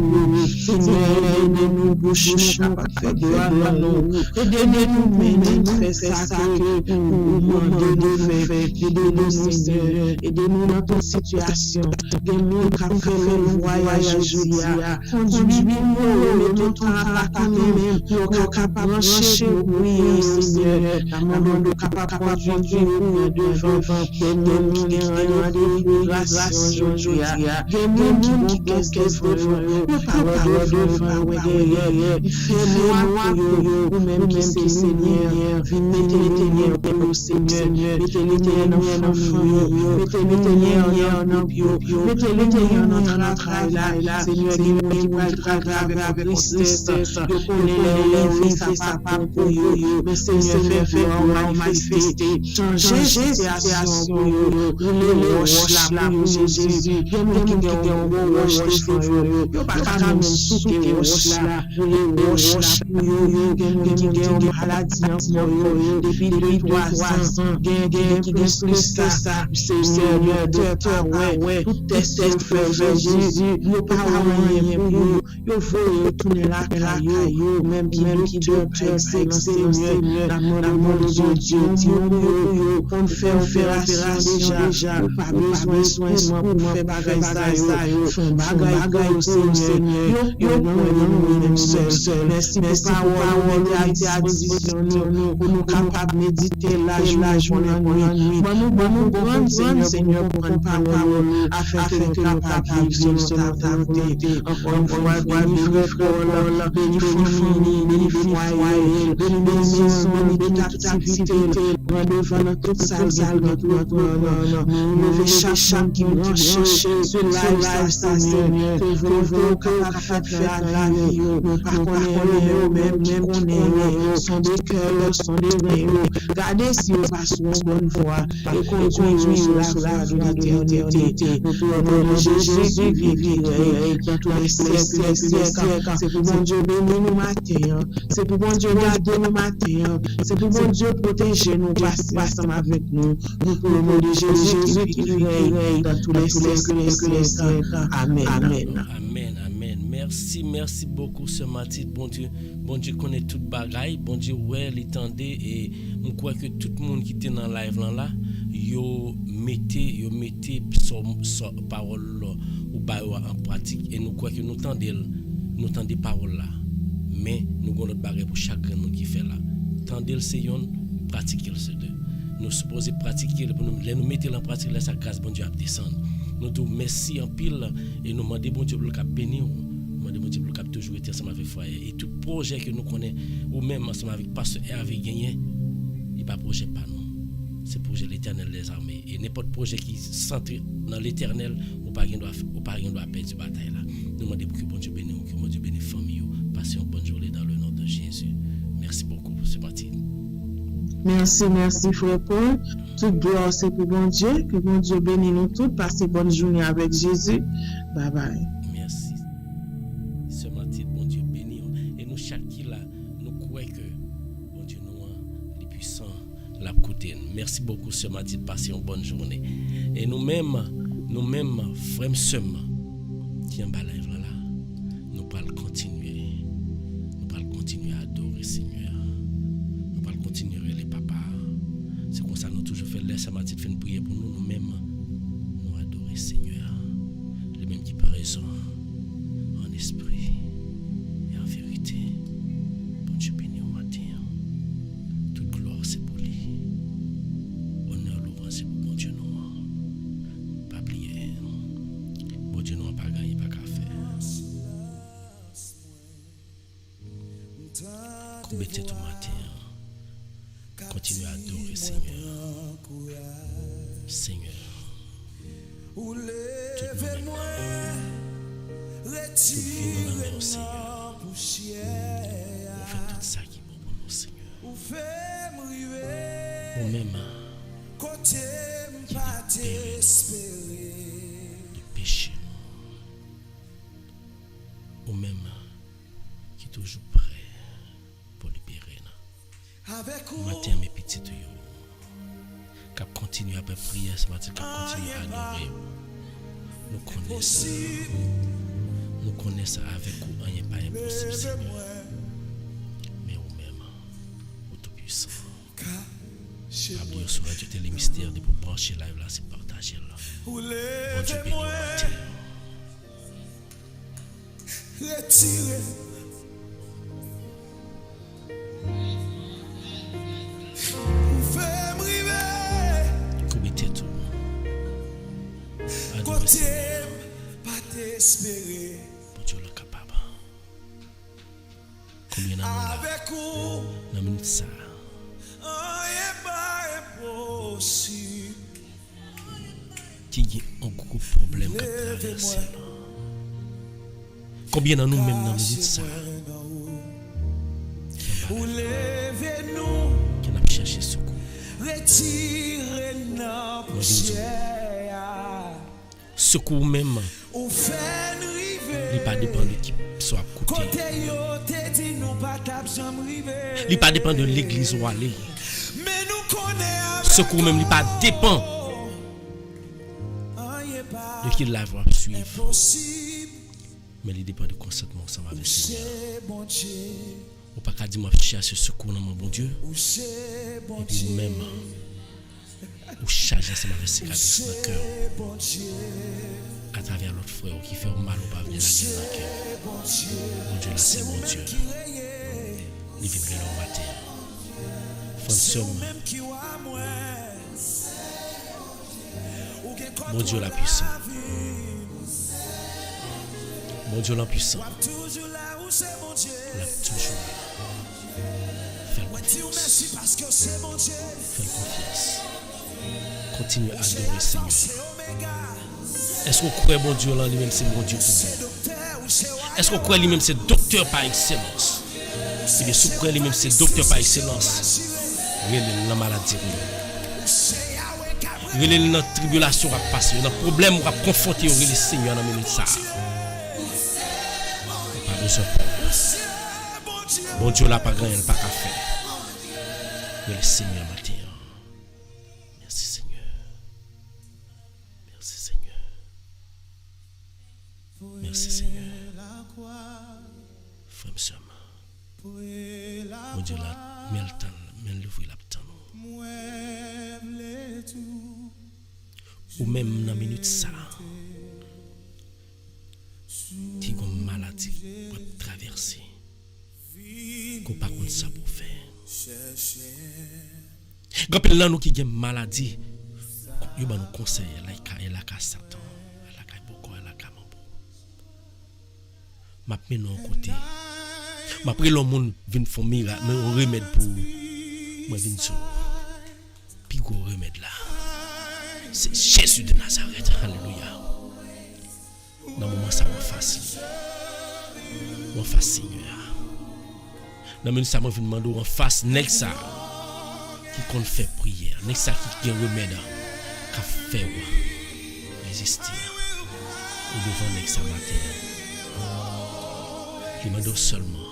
Seigneur, aidez-nous bouche, nous pas faire gloire, aidez-nous mener, faire ça que nous demandons de faire, aidez-nous Seigneur, aidez-nous dans toute situation, aidez-nous à faire le voyage aujourd'hui, conduis-nous, mettons à la même, nous capable de chercher, oui Seigneur, la maman nous capable de conduire devant, aidez-nous qui ont rendez-vous grâce aujourd'hui, aidez-nous qui qu'est-ce devant, nous parlons devant, oui derrière, fais-moi pour nous-mêmes qui c'est Seigneur, mettez les ténèbres pour nous Seigneur, mettez les ténèbres en famille, mettez les ténèbres en bio, mettez les ténèbres en notre travail là, Seigneur, qui va travailler avec tristesse, je connais les fils à papa pour eux, mais Seigneur, fais voir manifester, changer situation pour eux, les roches là pour Jésus, j'aime qui ont un roche devant eux, yo pas qu'à même souper les roches là, les roches là pour eux, qui ont maladie en eux, depuis 3 ans, qui plus que ça, Seigneur, docteur, ouais, tout test fait Jésus, yo pas rien pour eux, yo faut retourner la caillou, même qui docteur, Seigneur, l'amour de Dieu, on fait opération déjà, pas besoin pour faire bagaille ça, font bagaille au Seigneur, yo non seul, merci pour parole à disposition pour nous capables de méditer la journée, nous prendre Seigneur pour une parole afin que nous capables de vivre selon ta volonté. Encore une fois, bénis frère, bénis famille, bénis foyer, bénis maison, bénis toute activité, devant toute salle, nous chaque qui nous cherche, cela, Seigneur, que capable de faire la vie, nous pas connaître même qui connaît, sont des cœurs, sont des reins, gardez si on passe une bonne voie, et conduire sur la vie de l'éternité, nous pouvons Jésus vivre dans tous les siècles, c'est pour bon Dieu bénir nous matin, c'est pour bon Dieu garder nous matin, c'est pour bon Dieu protéger nous, passer ensemble avec nous, nous pouvons de Jésus qui règne dans tous les siècles, amen. Merci beaucoup ce matin, bon Dieu connaît toute bagaille, bon Dieu ouais l'étendait et on croit que tout le monde qui était dans live là yo mettez son parole ou en pratique et nous croit que nous tendez parole là, mais nous avons notre bagaille pour chaque monde qui fait là, tendez le seyon, pratiquer le deux, nous supposons pratiquer pour nous mettre en pratique là, sa grâce bon Dieu a descendre, nous disons merci en pile et nous demandons bon Dieu pour le cap bénir. Bon Dieu pour le toujours été ensemble avec foyer et tout projet que nous connaissons ou même ensemble avec pasteur Hervé gagné, il pas projet pas nous, c'est projet l'Éternel des armées et n'importe projet qui centre dans l'Éternel ou pas doit perdre bataille là. Nous demandons que bon Dieu bénisse, que bon Dieu bénisse famille, passez une bonne journée dans le nom de Jésus. Merci beaucoup pour ce matin. Merci frère Paul. Toute gloire c'est pour bon Dieu, que bon Dieu bénisse nous tous, passez bonne journée avec Jésus. Bye bye. Merci. Ce matin, bon Dieu bénit. Et nous, chaque qui là, nous croyons que bon Dieu nous, les puissants, la côté. Merci beaucoup ce matin, passez une bonne journée. Et nous-mêmes, frères sœurs, qui en bas là, nous allons continuer. Nous allons continuer à adorer Seigneur. Nous allons continuer les papas. C'est comme ça nous toujours fait laisser ma petite fin prier pour nous mêmes nous adorer Seigneur. Le même qui par raison en esprit et en vérité. Bon Dieu béni au matin. Toute gloire c'est pour lui. Honneur, louange c'est pour bon Dieu nous. Pas oublier. Bon Dieu nous n'a pas gagné, pas qu'à faire. Courbez-vous tout matin. Continue à adorer Seigneur. Seigneur. Toute nous toute vie nous la au Seigneur. On fait tout ça qui est bon pour nous, Seigneur. Nous-mêmes qui libérez du péché. Nous-mêmes qui est toujours prêt pour libérer. Matin, mes petites yo, qui continue à prier ce matin, qui continue à adorer. Nous connaissons avec vous, rien pas impossible, Seigneur. Mais vous-même, vous tout puissant. Abdou sur Radio Télé Mystère, de pour brancher live là, c'est partager là. Bon Dieu béni au matin. Retirez. Côté, pas t'espérer. Bon Dieu le capable. Combien avec vous, dans minute ça. Rien pas impossible. Qui a un gros problème qu'a traversé. Combien dans nous même dans minute ça. Ou levez-nous. Qui n'a cherché secours. Retirez nos poussières. Secours même. Il n'est pas dépend de qui soit côté. Il n'est pas dépend de l'église où aller. Secours même, il n'est pas dépend de qui la va suivre. Mais il dépend du consentement ensemble avec le Seigneur. Ou pas qu'à dire moi chercher secours dans mon bon Dieu. Et puis même ou charger ensemble avec ses cicatrices dans le cœur. À travers l'autre frère qui fait mal ou pas venir la gueule dans le cœur. Mon Dieu là c'est mon Dieu. Il viendrait le matin. Mon Dieu la puissant. Mon Dieu la puissant. Là toujours fais confiance. Fais confiance. Continue à adorer Seigneur. Est-ce qu'on croit bon Dieu là lui-même c'est bon Dieu tout. Est-ce qu'on croit lui-même c'est docteur par excellence? Et bien si on croit lui-même c'est docteur par excellence. Relève la maladie. Relève la tribulation à passer, le problème à confronter au relève Seigneur dans minute ça. Pas besoin. Bon Dieu là pas grand, pas qu'à faire. Le Seigneur matin. Merci Seigneur. Merci Seigneur. Merci Seigneur. Frère Sam. Bon Dieu là, mais le temps, mais l'ouvrir la temps. Ou même dans minute ça. Qui a une maladie pour traverser. Qu'on pas contre ça pour faire. Quand là nous qui a une maladie, yo ba nous conseil la ka Satan, la ka boko, la ka mambo. M'a mis non côté. M'a pris le monde vinn font miracle, mais un remède pour moi vinn sur. Puis gros remède là. C'est Jésus de Nazareth. Alléluia. Dans le moment ça va facile. On fasse Seigneur. Dans le moment ça m'a vinn demander on fasse nèg ça qui compte faire prière, nèg ça qui remède qu'a faire résister. Et devant nèg ça matin. Qui m'a donné seulement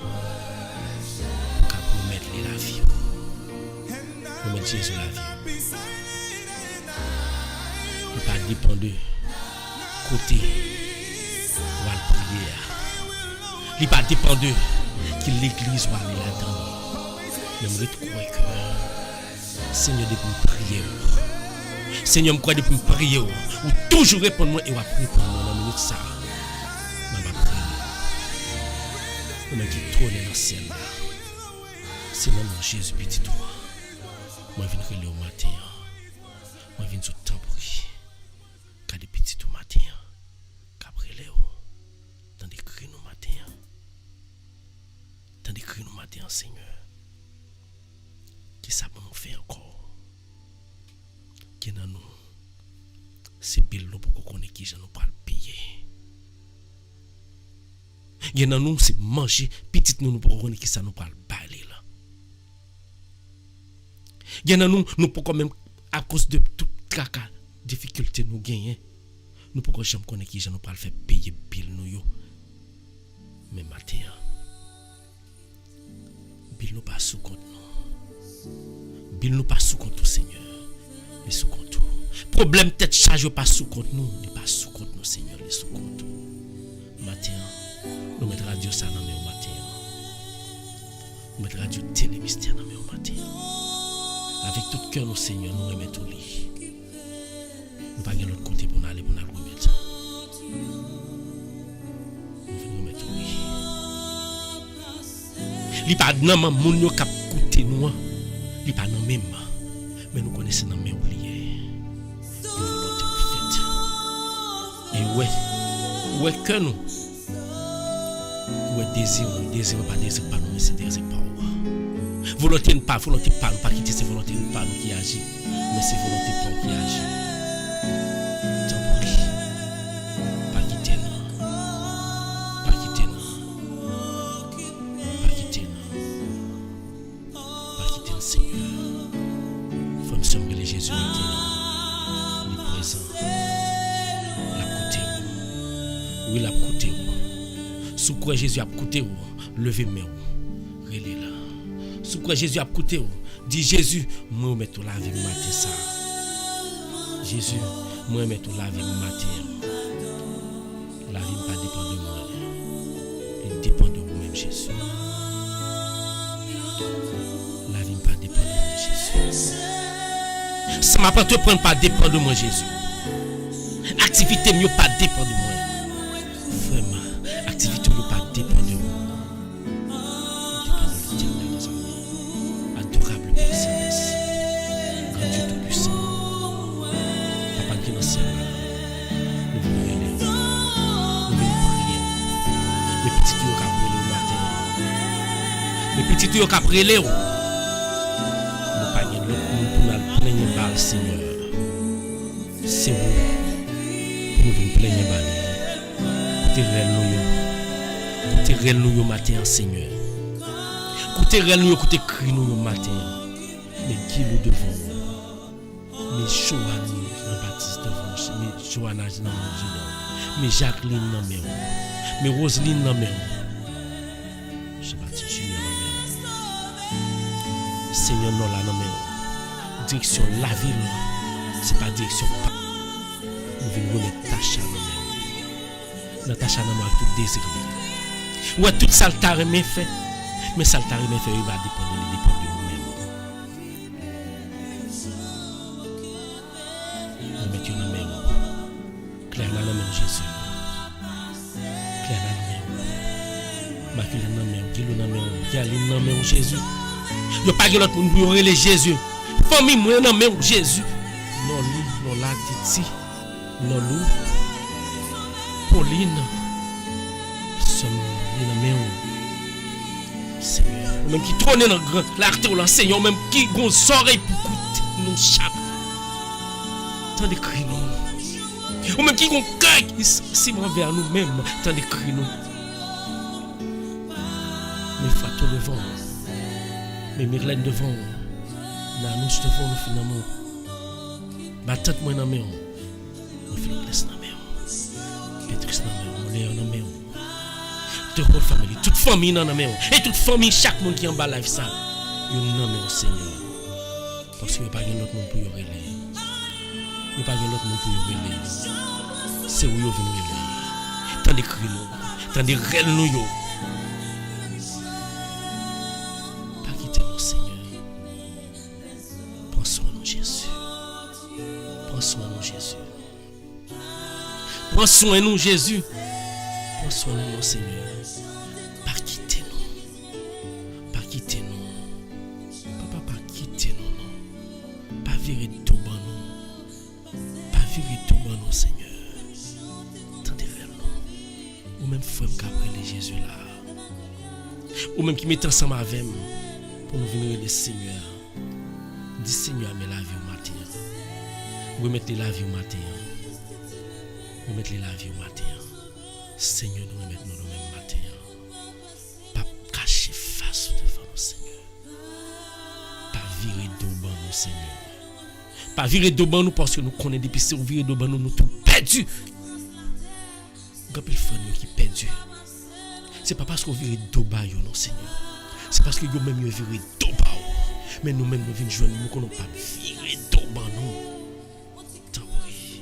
qu'a promettre la vie. Promettre Jésus la vie. Il pas dépendre de côté ou à la prière. Il pas dépendre de qui l'église va aller là-dedans. Mais je crois que Seigneur, depuis me prier. Seigneur, me crois depuis me prier. Ou toujours répondre moi et ou après pour moi dans la minute ça. Je vais prier. Je vais qui trône dans le ciel. C'est le nom de Jésus petit toi. Moi je viens relire au matin. Moi je viens sur temps pour quand des petits au matin. Qu'après Léo. Dans des cris au matin. Dans des cris au matin, Seigneur. Qui ça va nous faire encore? Qui dans nous? C'est bill pour qu'on connaisse qui je nous pas le payer. Qui dans nous c'est manger petit nous pour qu'on connaisse qui ça nous pas le bailler là. Qui dans nous pour quand même à cause de toute caca difficulté nous gagner. Nous pour qu'on jamais connaisse qui je nous pas le faire payer bill nous yo. Mais matin bill nous pas sous compte nous. Bill nous pas sous compte tout Seigneur. Les sous compte tout. Problème tête charge pas sous compte nous, il pas sous compte nous Seigneur, les sous compte. Matin, nous mettre radio ça dans au matin. Nous mettre radio télé mystère dans au matin. Avec tout cœur nous Seigneur, nous remettons tout lit. Nous pas l'autre côté pour aller pour nous remettre. Nous venons remettre tout lit. Li pas nan moun yo k'ap koute nous. Li pas nan même. Mais nous connaissons dans même lié. Volonté faite. Et ouais que nous. Ouais désir pas désir pas nous, mais c'est désir pas. Volonté pas quitter c'est volonté pas nous qui agit, mais c'est volonté pas qui agit. Tant pour lui. Pas quitter nous. Pas quitter nous. Pas quitter nous. Pas quitter le Seigneur. Faut me sembler Jésus maintenant. Il est présent. La côté. Oui, la côté. Sous quoi Jésus a coûté, levez mes relais là. Sous quoi Jésus a coûté, dit Jésus, moi mets tout la vie matin ça. Jésus, moi mets tout la vie matin. La vie pas dépend de moi. Elle dépend de vous-même Jésus. La vie pas dépend de moi Jésus. Ça m'a pas te prendre pas dépend de moi Jésus. Activité mieux pas dépend de moi. Vraiment, activité mieux pas dépend de moi. Dépend de l'Éternel des armées. Adorable Père Céleste. Grand Dieu tout-puissant. Papa qui est dans le ciel. Nous voulons aller. Nous voulons prier. Les petits tuyaux qui après le matin. Les petits tuyaux qui après le. Nous pas gagner l'autre monde pour nous plaigner par le Seigneur. C'est vous. Nous venons plaigner par lui. Écoutez réel nous matin Seigneur. Écoutez réel nous, écoutez cri nous matin. Mais qui nous devons? Mais Joanne Jean-Baptiste devant, mais Joanna dans mais Jacqueline dans mais Roseline dans mais Jean-Baptiste Junior dans mais Seigneur non là dans mais direction la ville. C'est pas direction pas. Nous venons remettre Tacha dans mais Natacha n'a pas tout désir. Ouais, tout ça le mais fait. Mais ça le fait, il va dépendre de nous-mêmes. Nous mettons dans la main. Claire dans la main Jésus. Claire dans la main. Maculé dans la main. Guilou dans la main. Galine dans la main Jésus. Il n'y a pas de l'autre monde pour les Jésus. Famille, moi dans la main Jésus. Non, lui, non, la Titi. Non, lui. Pauline, Seigneur, même qui trône dans l'artère ou Seigneur, même qui gon oreilles pour écouter nous chaque. Tant de cris nous. Ou même qui gon cœur qui s'immense vers nous-mêmes, tant de cris nous. Mais Fatou devant, mais Myrlène devant, Nanouche devant nous finalement. Ma tête moi dans mes mains, nous faisons place dans mes mains. Pétrus dans mes mains, Léon dans mes mains. Toute famille dans mes mains. Et toute famille, chaque monde qui est en bas live ça. Nous dans mes mains, Seigneur. Parce qu'il n'y a pas d'autre monde pour y relayer. Il n'y a pas d'autre monde pour y relayer. C'est où nous venons relayer. Tant de cris nous. Tant de rêves nous. Pas quitter nous, Seigneur. Prends Prends soin de nous, Jésus. Prends soin de nous, Jésus. Prends soin de nous, Seigneur. Pas quitter nous. Pas quitter nous. Papa, pas quitter nous, non. Pas virer tout ban nous. Pas virer tout ban nous, Seigneur. Tendez vers nous. Ou même frère qu'après les Jésus là. Ou même qui met ensemble avec nous pour nous venir le Seigneur. Dis Seigneur, mais la vie au matin. Remettez la vie au matin. Remettez la vie au matin. Seigneur, nous remettons nous même matin. Pas cacher face devant nous, Seigneur. Pas virer devant nous, Seigneur. Pas virer devant nous parce que nous connaissons depuis si on vire devant nous, nous tout perdu. Quand il faut nous qui perdu. C'est pas parce qu'on vire devant nous, non, Seigneur. C'est parce que nous même nous viré devant nous. Mais nous-mêmes nous venons joindre, nous ne pouvons pas virer devant nous. Tant pis.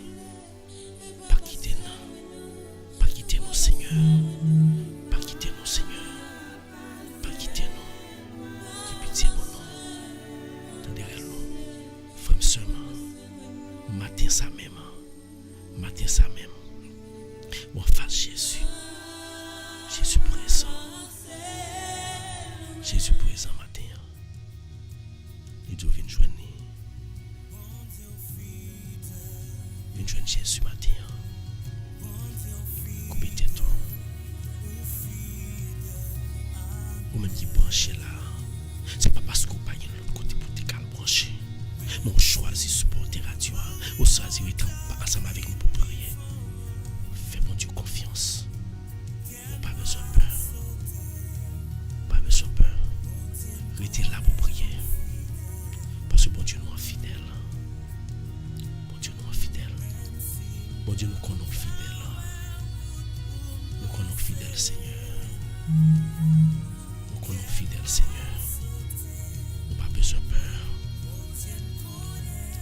Pas quitter nous. Pas quitter nous, Seigneur. Pas quitter nous, Seigneur. Pas quitter nous. Qui pitié pour nous. Dans derrière nous. Frère seulement. Matin ça même. Matin ça même. Ou en face Jésus. Jésus présent. Jésus présent matin. Et Dieu vient joindre. Vient joindre Jésus matin. Coupez tout. Ou même qui branche là. C'est pas parce qu'on pas de l'autre côté pour te calmer brancher. Mais on choisit supporter radio. On choisit être ensemble avec nous pour prier. Fais mon Dieu confiance. On pas besoin de peur. Pas besoin de peur. Restez là pour prier. Parce que bon Dieu nous est fidèle. Bon Dieu nous est fidèle. Bon Dieu nous connaît fidèle. Nous connaissons fidèle, Seigneur. Nous connaissons fidèle, Seigneur. Nous pas besoin de peur.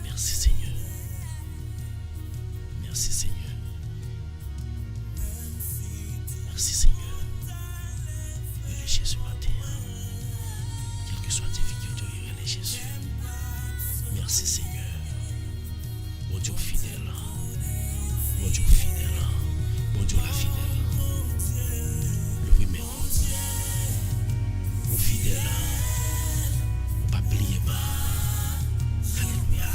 Merci, Seigneur. Merci, Seigneur. Merci, Seigneur. Relais Jésus matin. Quelle que soit tes difficultés, relais Jésus. Merci, Seigneur. Bon Dieu fidèle. Bon Dieu fidèle. Bon Dieu la fidèle. Le oui, mais on fidèle. On pas plier bas. Alléluia.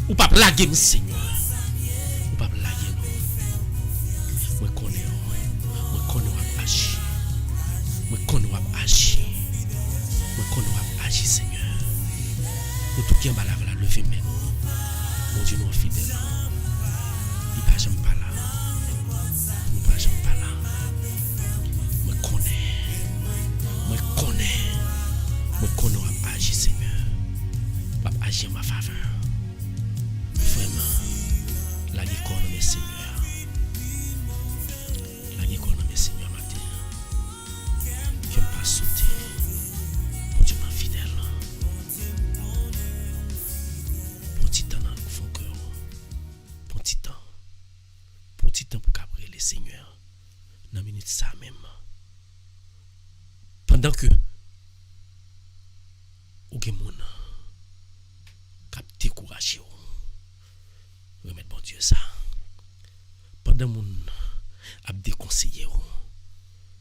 Ou pas blaguer, Seigneur. Ou pas blaguer nous. Moi connais on agir. Moi connais on agir. Moi connais on agir, Seigneur. Nous tout qui en bas là, lever mais mon Dieu nous fidèle. Il pas jamais pas là. Nous pas jamais pas là. Moi connais on agir, Seigneur. Pas agir en ma faveur. Vraiment, la économie, Seigneur. La économie, Seigneur, matin. Je ne pas sauter. Pour Dieu, ma fidèle. Pour petit temps dans le fond cœur. Pour petit temps. Pour petit temps pour qu'après les Seigneur. Dans la minute ça même. Pendant que ou gen moun k'ap découragé ou remettre bon Dieu ça pendant moun ap déconseillé ou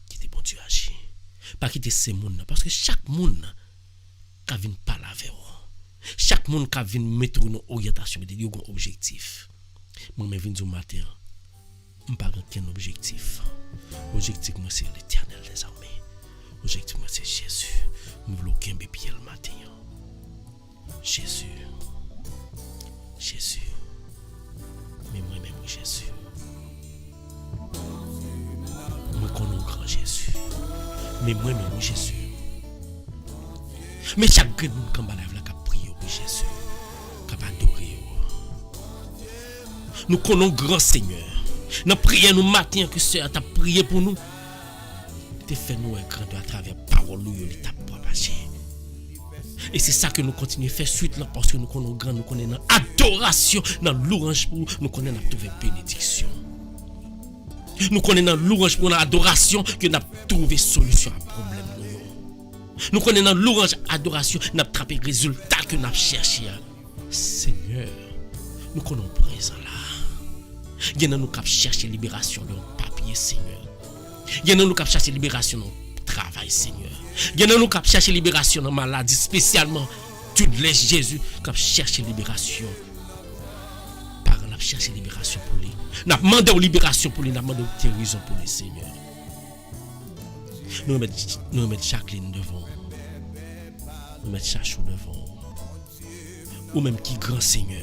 quitter bon Dieu agir pas quitter ces moun parce que chaque moun ka vinn parler avec ou chaque moun ka vinn mettre une orientation de un objectif moi me vinn du matin m'pas aucun objectif moi c'est l'Éternel des armées objectif moi c'est Jésus me v'lou kembe pied le matin Jésus mais moi-même Jésus moi connais grand Jésus mais moi-même Jésus mais chaque monde quand ba la ka prier pour Jésus ka adorer nous connaissons grand Seigneur dans prière nous matin que Seigneur t'a prié pour nous te fait nous un grand à travers parole lui t'a propagé. Et c'est ça que nous continuons à faire suite là parce que nous connaissons grand, nous connaissons dans adoration, dans louange pour nous connaissons dans trouver bénédiction. Nous connaissons dans louange pour l'adoration que nous avons trouvé solution à problème. Nous connaissons dans louange adoration, nous avons trouvé résultat que nous avons cherché. Seigneur, Nous connaissons présent là. Il y a nous qui chercher libération de nos papiers, Seigneur. Il y a nous qui chercher libération de notre travail, Seigneur. Il y a nous qui chercher libération de nos maladies, spécialement tu laisses Jésus qui chercher libération. Par la chercher libération pour lui. N'a demandé une libération pour lui, n'a demandé une guérison pour lui, Seigneur. Nous mettons Jacqueline devant. Nous mettons Chachou devant. Ou même qui grand Seigneur.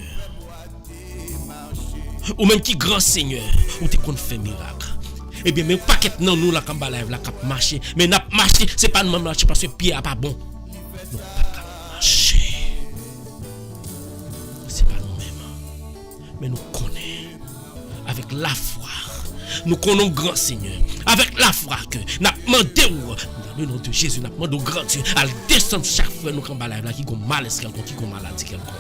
Ou même qui grand Seigneur. Ou t'es qu'on fait miracle. Eh bien, mais paquet non nous la kamba live la cap marcher. Mais n'a marché, c'est pas nous marcher parce que pied a pas bon. Nous pas marcher. C'est pas nous-mêmes. Mais nous connaissons avec la foi. Nous connaissons grand Seigneur. Avec la foi que n'a demandé dans le nom de Jésus, n'a demandé au grand Dieu à descendre chaque fois nous kamba live là qui ont malaise quelconque, qui ont maladie quelconque.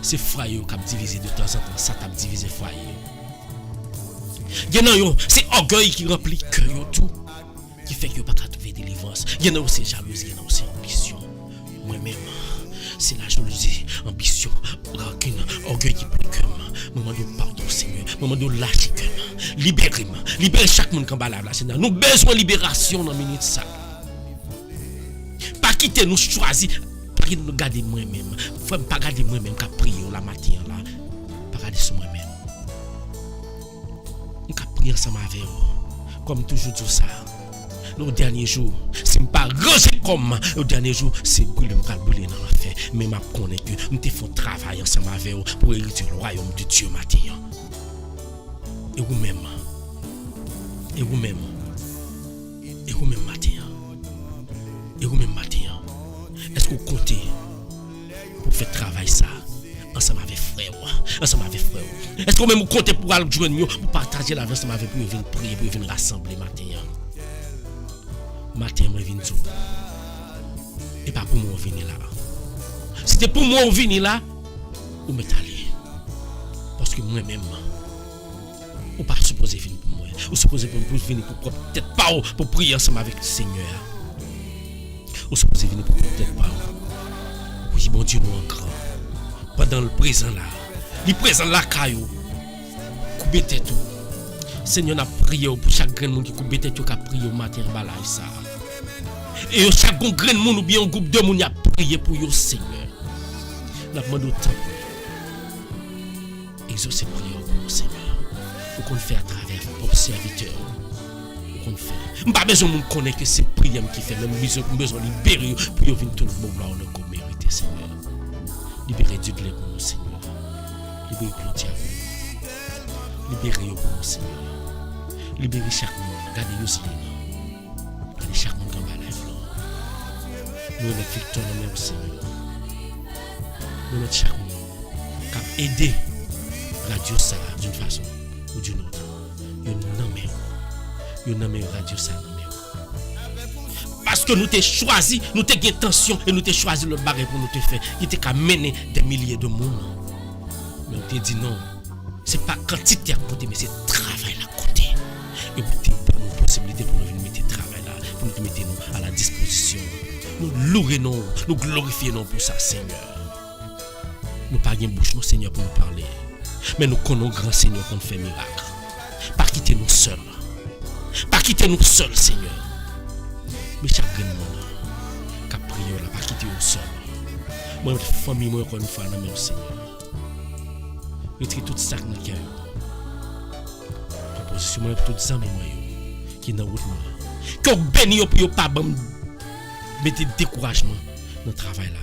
C'est foyer qui a divisé de temps en temps, ça t'a divisé foyer. C'est orgueil qui remplit cœur tout, qui fait que pas trouver délivrance. C'est jalousie, c'est ambition. Moi-même, c'est la jalousie, ambition, rancune, orgueil qui plie cœur. Moment de pardon, Seigneur, moment de lâcher cœur. Libérez-moi, libérez chaque monde qui est là, Seigneur. Nous besoin de libération dans la minute ça. Pas quitter nous choisir. Pas nous garder moi-même. Faut pas garder moi-même qu'à prier la matin là. Pas garder sur moi-même. On qu'à prier ensemble avec vous. Comme toujours tout ça. Le dernier jour, si je ne pas ranger comme le dernier jour, c'est brûler dans l'enfer. Mais je connais que nous te faisons travail ensemble avec vous pour hériter le royaume de Dieu matin. Et vous-même. Et vous-même. Et vous-même matin. Et vous-même matin. Est-ce que vous comptez pour faire travail ça ensemble avec frère, ensemble avec frère? Est-ce que vous comptez pour aller joindre pour partager la vie ensemble avec vous, venir prier, pour venir rassembler matin? Matin, je viens tout. Et pas pour moi venir là. Si c'était pour moi venir là, vous m'étalez. Parce que moi-même, vous pas supposé venir pour moi. Vous supposé pour venir pour peut-être pas pour prier ensemble avec le Seigneur. Vous supposez venir pour peut-être pas. Oui, bon Dieu, nous encore. Pendant le présent là, le présent là, caillou, coupez tête. Seigneur, n'a prié pour chaque grand monde qui coupe tête, qui a prié au matin, balai ça. Et chaque grand monde ou bien un groupe de monde qui a prié pour le Seigneur. N'a demandé au temps. Exaucer prière pour le Seigneur. Pour qu'on le fait à travers vos serviteurs. Qu'on fait. Pas besoin de connaître que c'est prière qui fait, même besoin de libérer pour venir tout le monde là on a mérité, Seigneur. Libérez Dieu de l'air pour nous, Seigneur. Libérez Claudia pour nous. Libérez pour nous, Seigneur. Libérez chaque monde. Gardez aussi. Gardez chaque monde qui va là. Nous mettons victoire dans le Seigneur. Nous mettons chaque monde qui a aidé Radio ça d'une façon ou d'une autre. Nous nommons Radio ça. Parce que nous t'ai choisi, nous t'ai gagné tension et nous t'ai choisi le barré pour nous te faire. Il était qu'à mener des milliers de monde. Mais on t'a dit non. C'est pas quantité à côté, mais c'est travail à côté. Et vous t'ai donné une possibilité pour nous mettre travail là, pour nous mettre nous à la disposition. Nous louons, nous glorifions pour ça, Seigneur. Nous pas gain bouche, nous, Seigneur, pour nous parler. Mais nous connaissons grand Seigneur qu'on fait miracle. Pas quitter nous seuls. Pas quitter nous seuls, Seigneur. Mais chaque grand monde qui a prié là, pas quitter nous seuls. Moi, ma famille, moi, encore une fois, dans le Seigneur. Retire tout ça dans le cœur. Proposition, moi, tout ça, moi, qui est dans la route. Que vous bénissez pour ne pas mettre découragement dans le travail là.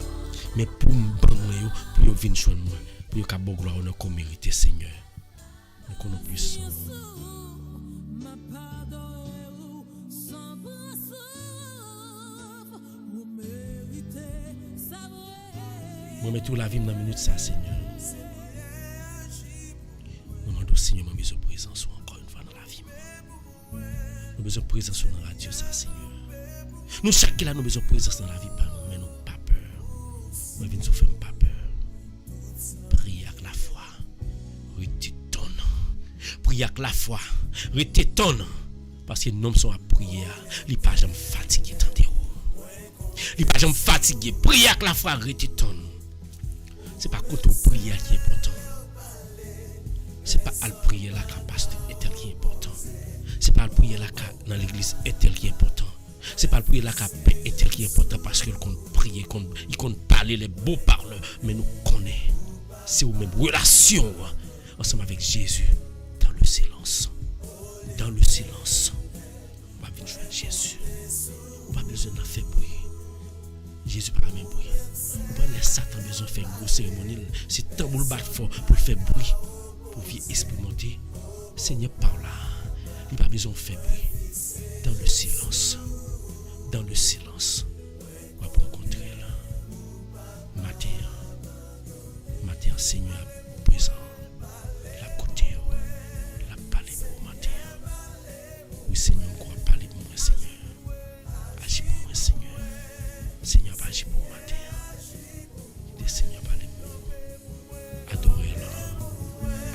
Mais pour me pour venir joindre moi, pour que bon gloire on a mérité, Seigneur. Nous connaissons plus. Moi mets tout la vie dans la minute ça, Seigneur. Nous demandons Seigneur, nous besoin de présence encore une fois dans la vie. Nous besoin de présence dans la radio ça, Seigneur. Nous chaque là nous besoin de présence dans la vie par nous, mais nous pas peur. Nous venons faire pas peur. Priez avec la foi. Retétonne. Priez avec la foi. Retétonne. Parce que nous sommes à prier. Les pas jamais fatigués tant de haut. Les pas jamais fatigués. Priez avec la foi. Retétonne. C'est pas quand on prie qui est important. C'est pas à prier là qu'un pasteur est tel qui est important. C'est pas à prier là dans l'église est tel qui est important. C'est pas à prier là qu'un paix est tel qui est important parce qu'il compte prier, il compte parler les beaux parleurs, mais nous connaissons. C'est une même relation ensemble avec Jésus dans le silence. Dans le silence. On va venir jouer Jésus. On va besoin de faire bruit. Jésus pas même bruit. On va laisser Satan besoin de faire gros cérémonie. C'est tant pour le battre fort pour faire bruit. Pour vivre expérimenter. Seigneur par là. Il n'a pas besoin de faire bruit. Dans le silence. Dans le silence. On va rencontrer là. Matin, Seigneur présent. La côté. La parler pour matin. Oui, Seigneur, on croit parler pour moi, Seigneur. Agis pour moi, Seigneur. Seigneur, agis pour moi, matin. Des Seigneur, parler pour moi.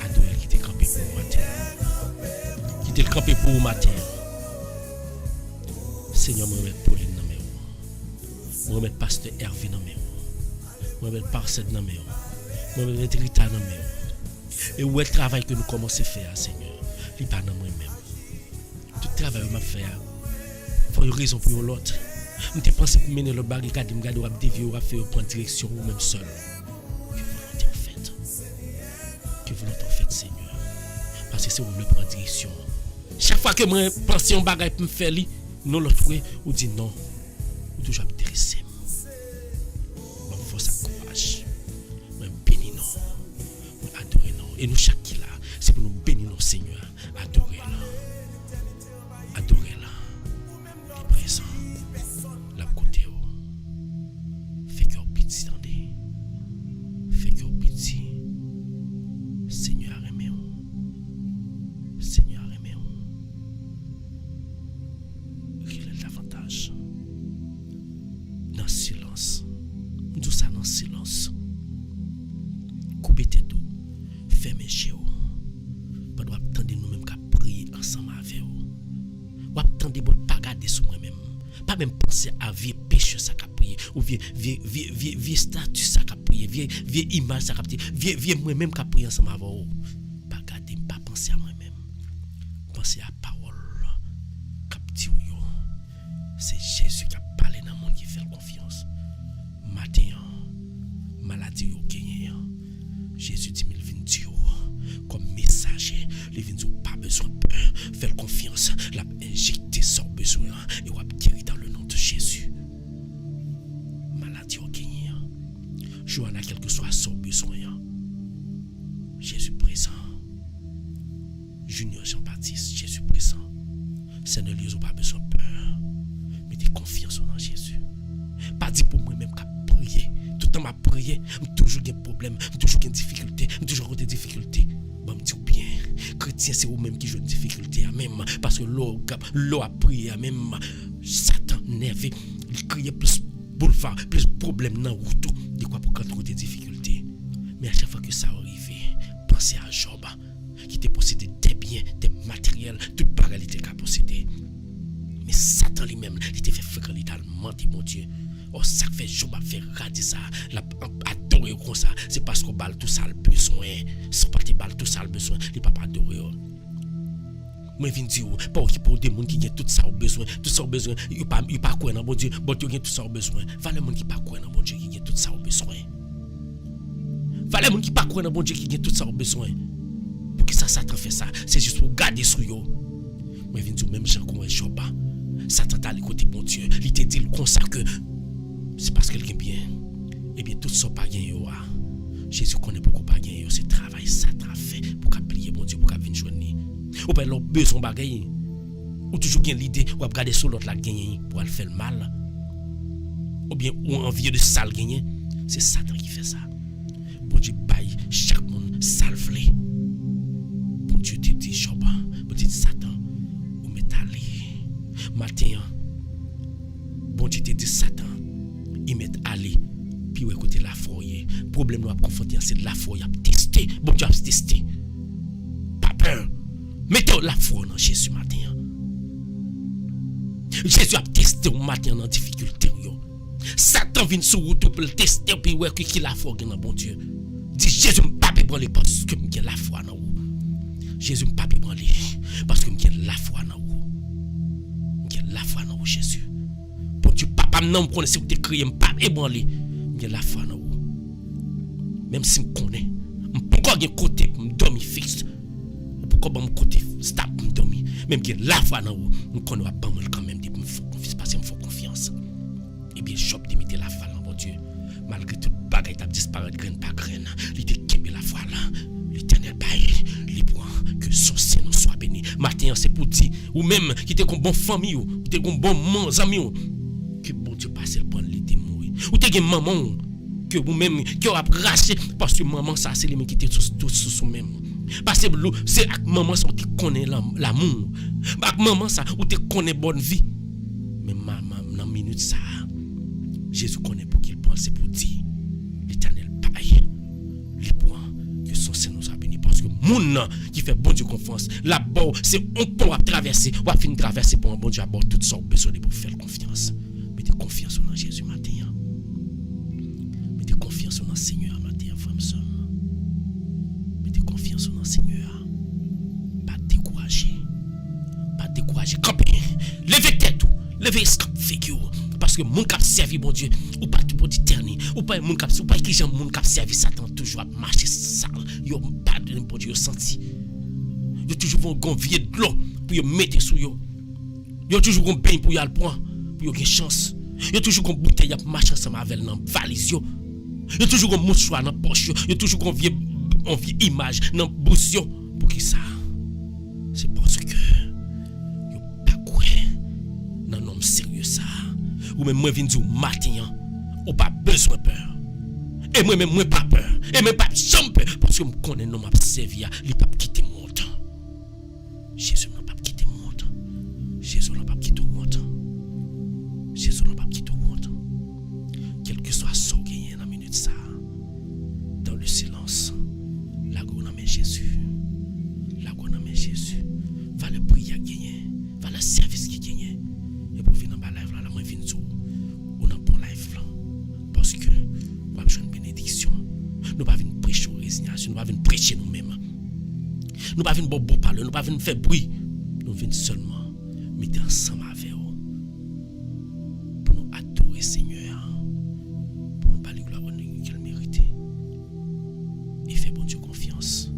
Adorez-le qui t'est campé pour moi, matin. Qui t'est campé pour moi, matin. Seigneur, je remets Pauline dans mes mains. Je remets Pasteur Hervé dans mes mains. Je remets Parcet dans mes mains. Je remets Rita dans mes mains. Et où est le travail que nous commençons à faire, Seigneur? Il n'est pas dans moi-même. Tout le travail que je fais, il faut une raison pour l'autre. Je te pense pour mener le barricade, je me regarde, dévier, je faire prendre direction ou même seul. Que volonté en fait, Seigneur. Parce que c'est où je prends direction. Chaque fois que je pense à un bagage pour me faire, non, l'autre fois, ou dit non, ou toujours intéressé. Bon, force à courage. Moi, bénis nous. Moi, adorer nous. Et nous, chaque qui là, c'est pour nous bénir nous, Seigneur. Adorer-la. Adorez-la. Les présents. La côté. Fait que petit dans des. Fait que petit. Seigneur, aimez-nous. Seigneur, aimez-nous. Davantage dans le silence, tout ça dans le silence. Coupez tête, fermez chez vous. Pas doit attendre nous-mêmes qu'à prier ensemble avec vous. Ou attendre pour pas garder sur moi-même. Pas même penser à vieux péché ça qu'a prier ou vieux statut ça qu'a prier, vieux image ça qu'a prier, vieux moi-même qu'a prier ensemble avec vous. Pas garder, pas penser à moi-même. Pensez à parole. C'est Jésus qui a parlé dans le monde qui fait confiance. Matin, maladie au gagné. Jésus dit, il vient dire comme messager, il vient dire pas besoin de peur, faire confiance, l'a injecté sans besoin et on va guérir dans le nom de Jésus. Maladie au gagné. Johanna, quel que soit son besoin. Jésus présent. Junior Jean-Baptiste, Jésus présent. Seigneur, ils n'ont pas besoin de peur. Mettez confiance en Jésus. Pas dit pour moi-même qu'à prier. Tout le temps m'a prié, j'ai toujours des problèmes, j'ai toujours des difficultés, j'ai toujours des difficultés. Bon, me dis bien, chrétien c'est vous-même qui joue des difficultés, même parce que l'eau a prié, même Satan nervé, il criait plus boulevard, plus de problèmes dans la route. De quoi pour quand des difficultés. Mais à chaque fois que ça arrive, pensez à Job, qui était possédé des biens, des matériels, toute bagarre était qu'à posséder. Mais Satan lui-même, il était fait frère, il a menti, mon Dieu. Oh, ça fait Job a fait radis ça, l'a adoré comme ça. C'est parce qu'on balle tout ça le besoin. Sans pas te balle tout ça le besoin, il pas adoré. Moi je viens dire pas qui pour des gens qui ont tout ça au besoin, il pas quoi dans bon Dieu, bon Dieu tout ça au besoin. Va les gens qui pas quoi dans bon Dieu qui ont tout ça au besoin. Va les gens qui pas quoi dans bon Dieu qui ont tout ça au besoin. Pour que ça Satan fait ça, c'est juste pour garder sur yo. Moi je viens dire même Jean comme Job. Satan t'a le côté bon Dieu, il te dit comme ça que c'est parce qu'elle est bien. Et bien tout ça pas gagné. Jésus connaît beaucoup pas gagné, c'est travail Satan fait pour qu'applier bon Dieu pour qu'à venir joindre. Ou pas leur besoin bagaille. Ou toujours gain l'idée ou regarder sur l'autre la gagner pour faire le mal. Ou bien ou envie de sale gagner, c'est Satan qui fait ça. Bon Dieu baille chaque monde salve-le. Bon Dieu te dit Job, bon Dieu Satan ou métalé. Matin bon Dieu te dit Satan il met aller puis ou écouter la foyer problème nous a confronté c'est de la foyer a tester bon Dieu a tester pas peur mettez la foi dans Jésus matin Jésus a testé au matin dans difficulté Satan vient sur route pour le tester puis ouais qui la foi dans bon Dieu dis Jésus m'a pas branler parce que j'ai la foi dans vous. Jésus m'a pas branler parce que j'ai la foi dans vous. J'ai la foi dans vous Jésus. Pour Dieu papa non me connaît si vous te crier m'a pas branler. J'ai la foi dans vous. Même si me connaît, pourquoi j'ai côté pour me dormir fixe. Pourquoi me côté stable pour me dormir. Même j'ai la foi dans vous. Me connaît pas mal quand même dit me faut confiance parce que me faut confiance. Et bien shop de mettre la foi dans mon Dieu. Malgré tout bagaille t'a disparaître graine par graine, il te kembe la foi là. L'Éternel baille, li prend que son Seigneur soit béni. Matin c'est pour dire ou même qui t'es comme bon famille ou t'es comme bon amis que bon Dieu passe le prendre l'été mourir. Ou t'es une maman que vous même qui a raché parce que maman ça c'est les mêmes qui étaient sous même. Parce que c'est avec maman ça où tu connais l'amour. Avec maman ça où tu connais bonne vie. Mais maman dans minute ça Jésus connaît pour qu'il pense, c'est pour dire l'Éternel paye les points que son Seigneur nous a béni. Parce que moun qui fait bon Dieu confiance, là-bas, c'est un pont à traverser, ou à finir traverser pour un bon Dieu à bord, toutes sortes besoin pour faire confiance. Mettez confiance en Jésus matin. Mettez confiance en Seigneur matin, femme soeur. Mettez confiance en Seigneur. Pas décourager. Pas décourager. Campez. Levez tête. Levez figure. Parce que mon cap servi bon Dieu ou pas tout pour d'éternité ou pas mon cap ou pas qui j'aime mon cap servi Satan toujours à marcher sale yo pas de bon Dieu senti yo toujours vont gonvier de l'eau pour yo mettre sous yo toujours gon bain pour y aller point pour yo gen chance yo toujours gon bouteille pour marcher ensemble avec dans valise yo toujours gon mouchoir dans poche yo toujours gon vieux image dans bouche yo pour qui ça c'est parce que yo pas quoi dans homme sérieux ça. Ou même moi viens dire matin, ou pas besoin de peur. Et moi même moi pas peur. Et même pas jamais peur parce que je connais non m'a servi, il pas quitter mon temps. Jésus n'a pas quitté mon temps. Jésus n'a pas quitté mon temps. Jésus n'a pas quitté mon temps. Quel que soit ce gagné dans minute ça. Dans le silence, la go dans Jésus. La go dans Jésus. Va le prière gagner, va le service qui gagner. Et pour venir dans ma live là, moi viens tout. Ou dans bon live là. Parce que nous avons une bénédiction. Nous pas venir prêcher résignation, nous pas venir prêcher nous-mêmes. Nous pas venir bon parler, nous pas venir faire bruit. Nous venons seulement mettre ensemble avec vous. Pour nous adorer Seigneur. Pour nous parler gloire qu'il mérite. Et fait bon Dieu confiance.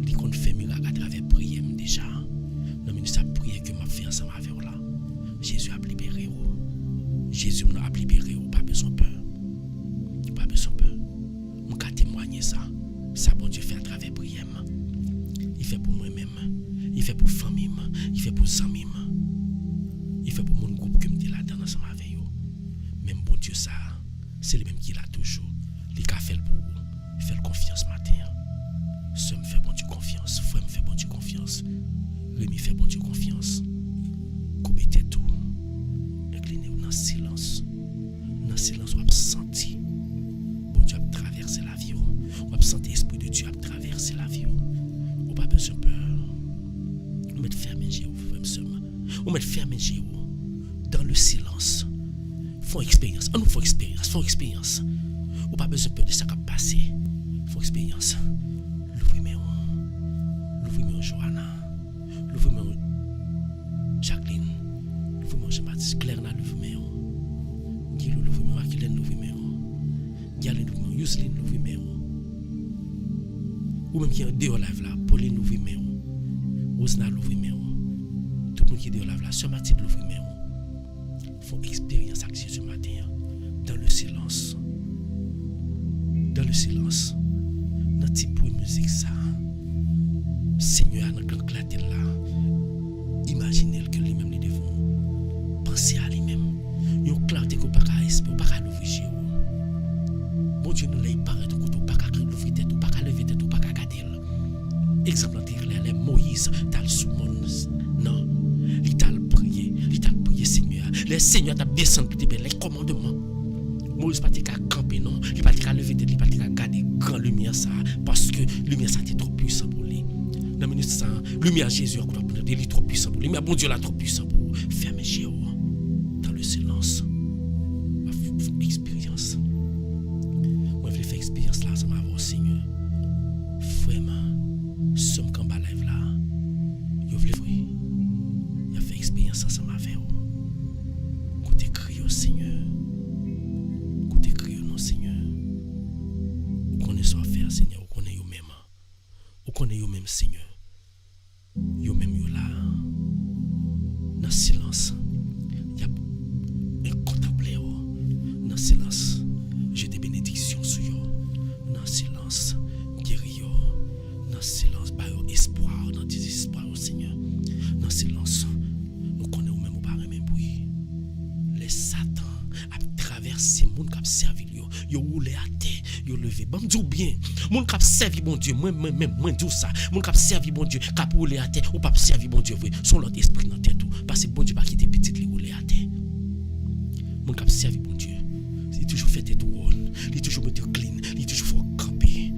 Il compte faire miracle à travers prière déjà. Dans ministère prière que m'a fait ensemble avec vous là. Jésus a libéré vous. Jésus nous a libéré vous. Pas besoin de peur. Pas besoin de peur. Je vais témoigner ça. Ça, bon Dieu fait à travers prière. Il fait pour moi-même. Il fait pour famille. Il fait pour amis. Il fait pour mon groupe que me dit là-dedans ensemble avec vous. Même bon Dieu ça, c'est le même qui l'a toujours. Il a fait pour vous. Il fait confiance matin. Ça me fait bon Dieu confiance. Frère me fait bon Dieu confiance. Rémi fait bon Dieu confiance. Coupez tout. Inclinez-vous dans le silence. Dans le silence, vous avez senti. Bon Dieu a traversé la vie. Vous avez senti l'Esprit de Dieu a traversé la vie. Vous n'avez pas besoin de peur. Vous mettez fermé chez vous, frère seulement. Vous mettez fermé chez vous. Dans le silence. Font expérience. On nous fait expérience. Font expérience. Vous n'avez pas besoin de peur de ça qui a passé. Font expérience. L'ouvrez-moi Johanna. L'ouvrez-moi Jacqueline. L'ouvrez-moi Jean-Baptiste. Claire n'a l'ouvrez-moi. Guillaume l'ouvrez-moi. Aquilène l'ouvrez-moi. Galine l'ouvrez-moi. Yuseline l'ouvrez-moi. Ou même qui est en dehors live là. Pauline l'ouvrez-moi. Osna l'ouvrez-moi. Tout le monde qui est dehors live là. Sœur Mathilde l'ouvrez-moi. Faut expérience avec Jésus matin. Dans le silence. Dans le silence. Dans type de musique ça. Seigneur, dans le claté là, imaginez que lui-même nous devons penser à lui-même. Nous clarté qu'on pas qu'à espérer, pas qu'à l'ouvrir. Bon Dieu nous l'a paraît qu'on pas qu'à l'ouvrir tête, pas qu'à lever tête, pas qu'à garder. Exemple les Moïse, t'as sous monde. Non, il t'a prié Seigneur. Les Seigneur t'a descendu les commandements. Moïse pas qu'à camper non, il pas qu'à lever tête, il pas qu'à garder grand lumière ça parce que lumière ça était trop puissant pour lui. Dans le ministre, lumière Jésus, il est trop puissant pour lui. Mais bon Dieu, là, trop puissant pour fermer Jéhovah. Dans le silence, expérience. Moi, je vais faire expérience là, ça m'a vu au Seigneur. connaît yo même Seigneur. Yo même yo là. Dans silence. Y a incontemplé yo. Dans silence. J'ai des bénédictions sur yo. Dans silence. Guéri yo. Dans silence. Ba yo espoir dans désespoir au Seigneur. Dans silence. Nous connaissons même pas même bruit. Les Satan a traversé monde qui a servi yo. Yo roulé à terre, yo levé. Bon Dieu bien. Monde qui a servi bon Dieu, moi dis ça. Monde qui a servi bon Dieu, qui a roulé à terre ou pas servi bon Dieu, vrai. Son l'autre esprit dans tête tout parce que bon Dieu pas quitter petit li roulé à terre. Monde qui a servi bon Dieu, il toujours fait tête rôle, il toujours mettre clean, il toujours faut camper.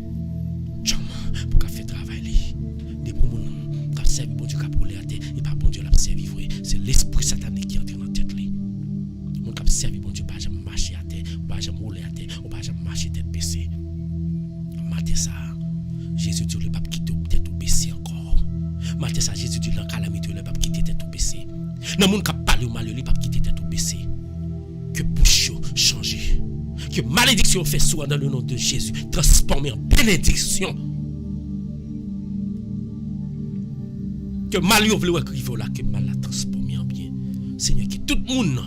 Chama pour faire travail li. Des pour monde qui a servi bon Dieu qui a roulé à terre et pas bon Dieu l'a servi vrai. C'est l'esprit satanique qui entre dans tête li. Monde qui a servi bon Dieu pas jamais marcher à terre, pas jamais rouler à terre, ou pas jamais marcher tête baissée. Matin ça, Jésus dit le pape quitter tête ou baissée encore. Matin ça, Jésus dit la calamité le pape quitter tête ou baissée. Dans monde qui parle au malheur, le pape quitter tête ou baissée. Que bouche changer. Que malédiction fait soit dans le nom de Jésus, transformé en bénédiction. Que malheur veut écrire là, que mal la transformé en bien. Seigneur, que tout le monde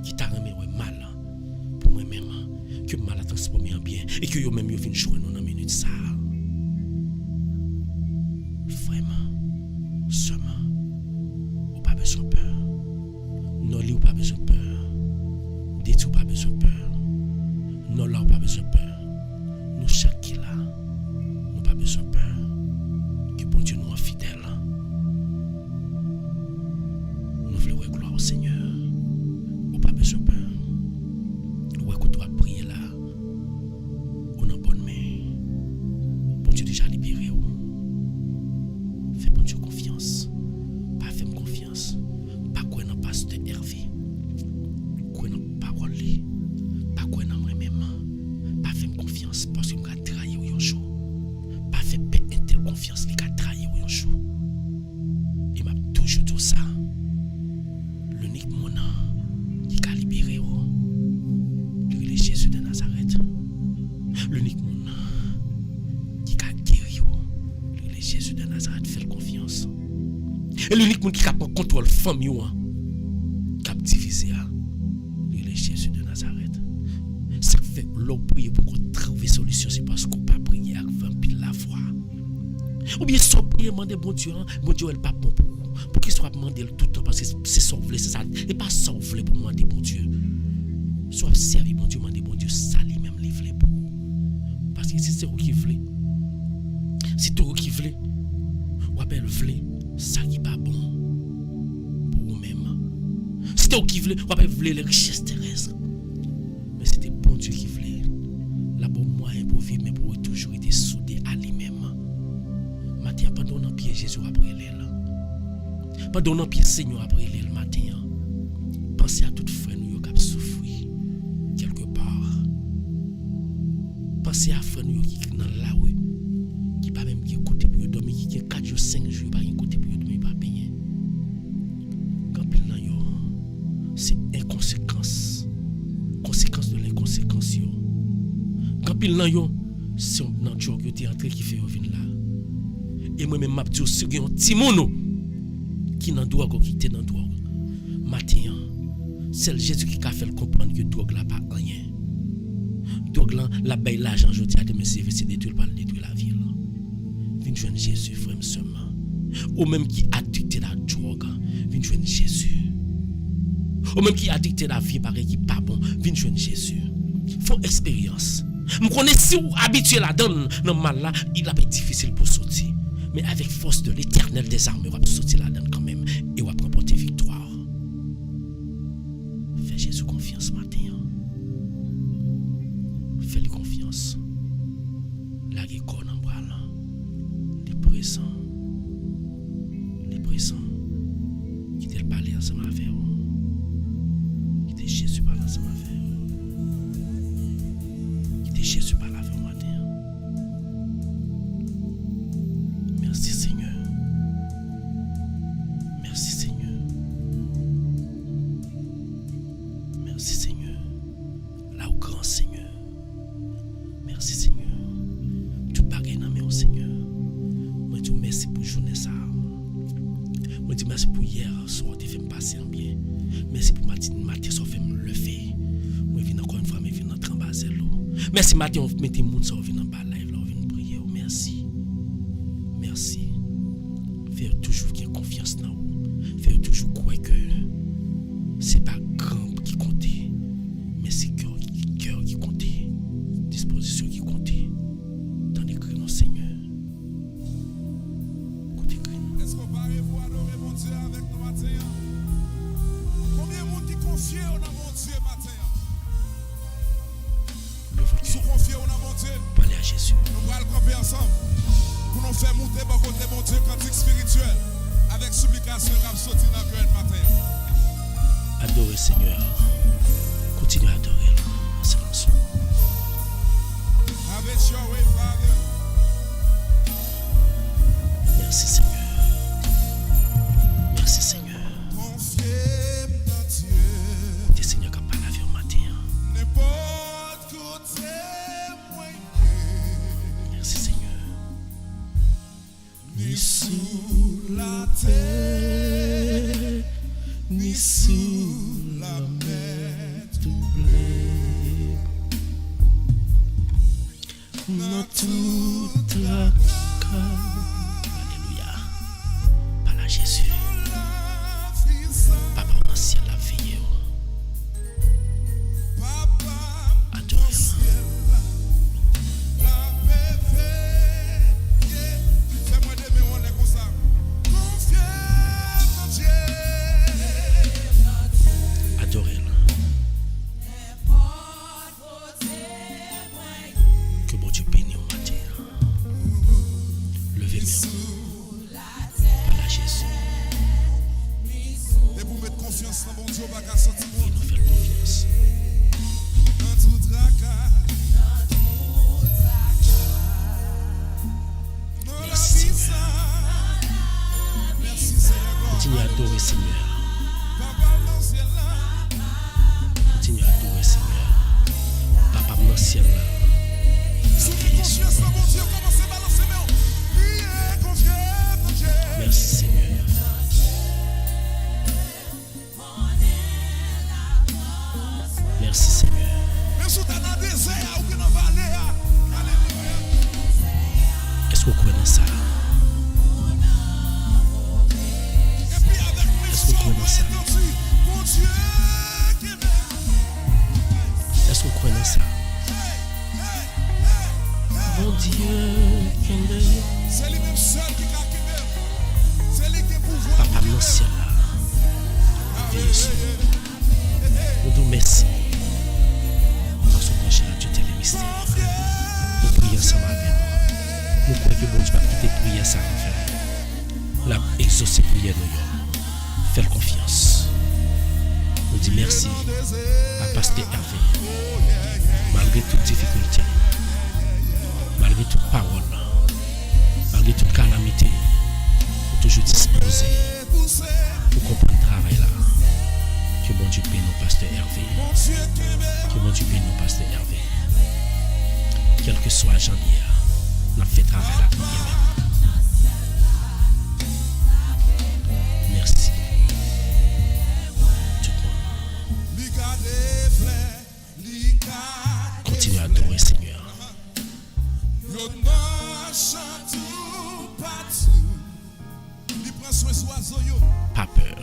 qui t'a remis mal pour moi-même, que mal a transformé en bien et que yo même yo vinn joindre nous dans minute ça. Vraiment, seulement, ou pas besoin de peur. Non li ou pas besoin de peur. Dit ou pas besoin de peur. Non là ou pas besoin de peur. Nous chaque qui là, nous pas besoin de peur. Que bon Dieu nous est fidèle. Nous voulons gloire au Seigneur. Ou pas besoin de peur. Ou écoute toi prier là. On a bonne main. Bon Dieu déjà libéré. Fais bon Dieu confiance. Pas faire confiance. Pas quoi dans pasteur Hervé. Quoi dans parole li. Pas quoi dans moi-même. Pas faire confiance parce que m'a trahi au jour. Pas faire une telle confiance li ka trahi au jour. Il m'a toujours dit ça. L'unique mon qui a libéré lui est Jésus de Nazareth. L'unique mon qui a guéri lui est Jésus de Nazareth. Fait confiance. Et l'unique monde qui a prendre contrôle famille qui a divisé lui est Jésus de Nazareth. Ça fait l'on prier pour qu'on trouve solution, c'est parce qu'on pas prier avec vampire la foi. Ou bien soit prier demander bon Dieu elle pas bon pour qu'il soit demander tout le temps parce que c'est sauver c'est ça et pas sauver pour demander bon Dieu. Soit servir bon Dieu demander bon Dieu ça lui même livrer pour parce que si c'est vous qui voulez. Si tout qui voulez ou appelle voulez ça qui pas bon pour vous-même. Si tout qui voulez ou appelle voulez les richesses terrestres. Mais c'était bon Dieu qui voulait. La bon moyen pour vivre mais pour toujours être soudé à lui-même. Matin pendant un pied Jésus après l'aile. Pendant un pied Seigneur après l'aile matin. Pensez à tout frère nous qui a souffert quelque part. Pensez à frère nous qui dans la rue qui pas même qui côté pour dormir qui 4 jours 5 jours pas côté pour dormir pas payer. Quand pile nan yo c'est inconséquence. Conséquence de l'inconséquence yo. Quand pile nan yo c'est un nan jog yo t'es entré qui fait yo vinn là. Et moi même m'a dit aussi un petit mono qui nan drogue qui était dans drogue. Matin c'est Jésus qui a fait comprendre que drogue là pas rien. Drogue là la bail l'argent jodi a demain c'est détruire pas détruire la vie là. Vinn joindre Jésus frère seulement. Ou même qui addicté à la drogue, vinn joindre Jésus. Ou même qui addicté à la vie pareil qui pas bon, vinn joindre Jésus. Faut expérience. Me connais si ou habitué la donne dans mal là, il a pas difficile pour sortir. Mais avec force de l'Éternel des armées, on va sortir la donne quand même et on va remporter victoire. Fais Jésus confiance matin. Fais-lui confiance. La guécon en bras là. Les présents. Qui t'est parlé ensemble avec vous. Qui t'est Jésus parlé ensemble avec vous. Qui t'est Jésus parlé avec vous matin. Merci Seigneur. Merci Seigneur. Merci Seigneur. Là au grand Seigneur. Merci Seigneur. Tout bagaille dans mes Seigneur. Moi Merci pour hier soir, tu fais me passer en bien. Merci pour matin soir, fait me lever. Moi, je viens encore une fois, je viens entrer en bas de l'eau. Merci matin, on met tes mouns, on vient en bas live, on vient prier. Merci. Merci. Fais toujours qu'il y ait confiance dans vous. Fais toujours croire que c'est pas grand qui compte, mais c'est cœur qui compte, disposition qui compte. Dans les cris, Seigneur. Est-ce qu'on va adorer mon Dieu avec nous matin? Combien de monde qui confie dans mon Dieu matin? Si vous confiez dans mon Dieu, Parlez à Jésus. nous allons camper ensemble pour nous faire monter par côté mon Dieu cantique spirituel avec supplication qui a sorti dans le cœur matin. Adorez Seigneur. Continuez à adorer en silence. Have it your way, Father. Merci Seigneur. Merci Seigneur. Confiez dans Dieu. Dieu Seigneur qui a parlé avec vous matin. N'importe côté moyen. Merci Seigneur. Ni sous la terre, ni sous la mer troublée. Dans toute la Alléluia. Parle à Jésus. La vie sans Papa dans le ciel la veille. papa, Adorez-le. la merveille. Fais-moi d'aimer, on est comme ça. Confiez en Dieu. Adorez-le. Que bon Dieu bénisse au matin. Levez-moi. Parle à Jésus. Et pour mettre confiance dans mon Dieu, on va qu'à sortir Il nous fait confiance. dans tout tracas. Dans la Merci, vie Seigneur. sans. Merci Seigneur. Continuez à adorer Seigneur. Papa dans le ciel là. Continuez à adorer Seigneur. Papa dans le ciel là. Sous confiance dans mon Dieu, commencez à balancer mes mains. Priez, confiez en Dieu. Merci Seigneur. Merci Seigneur. Même si tu es dans le désert ou que dans la vallée. Alléluia. Est-ce que vous croyez dans ça? Et puis avec mes Est-ce que vous soeurs, croyez dans ça? entendu, mon Dieu qui m'aime. Est-ce que vous croyez dans ça? Mon Dieu qui m'aime. C'est lui-même seul qui a m'aime. C'est lui qui a pouvoir. Papa dans le ciel là. Veillez sur nous. Nous disons merci. Parce que quand j'ai la Dieu télé mystère. Nous prions ensemble avec nous. Nous croyons que bon Dieu va quitter prier ça en fait. La exaucer prière nous. Faites confiance. Nous disons merci à Pasteur Hervé. Malgré toute difficulté, malgré toute parole, malgré toute calamité, pour toujours disposer pour comprendre le travail là. Que bon Dieu bénisse nos Pasteur Hervé. Que bon Dieu bénisse nos Pasteur Hervé. Quel que soit janvier, on a fait travail là pour lui-même. Merci. Tout le monde. Continue à adorer Seigneur. Pas peur.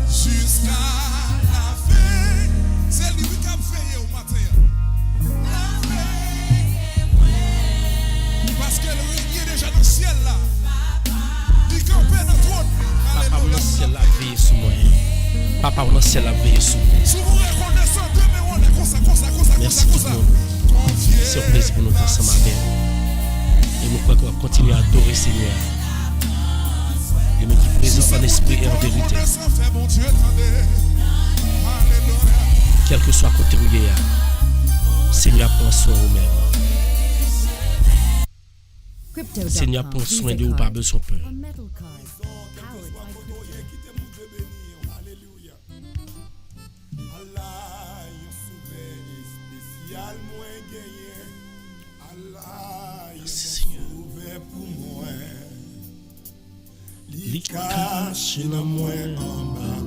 Jusqu'à la fin, c'est lui qui a veillé au matin. Parce que le règne est déjà dans le ciel là. Il campait dans le trône. Papa, on a ciel la veille sur moi. Papa, on a ciel la veille sur moi. Si vous reconnaissez un peu, mais on est comme ça. Merci tout le monde. C'est un plaisir pour nous ensemble avec vous. Et nous croyons qu'on va continuer à adorer Seigneur. Et nous qui présent en esprit et en vérité. Quel que soit côté où il y a, Seigneur prend soin de vous-même. Seigneur prend soin de vous, pas besoin de peur. Li caché dans moi en bas,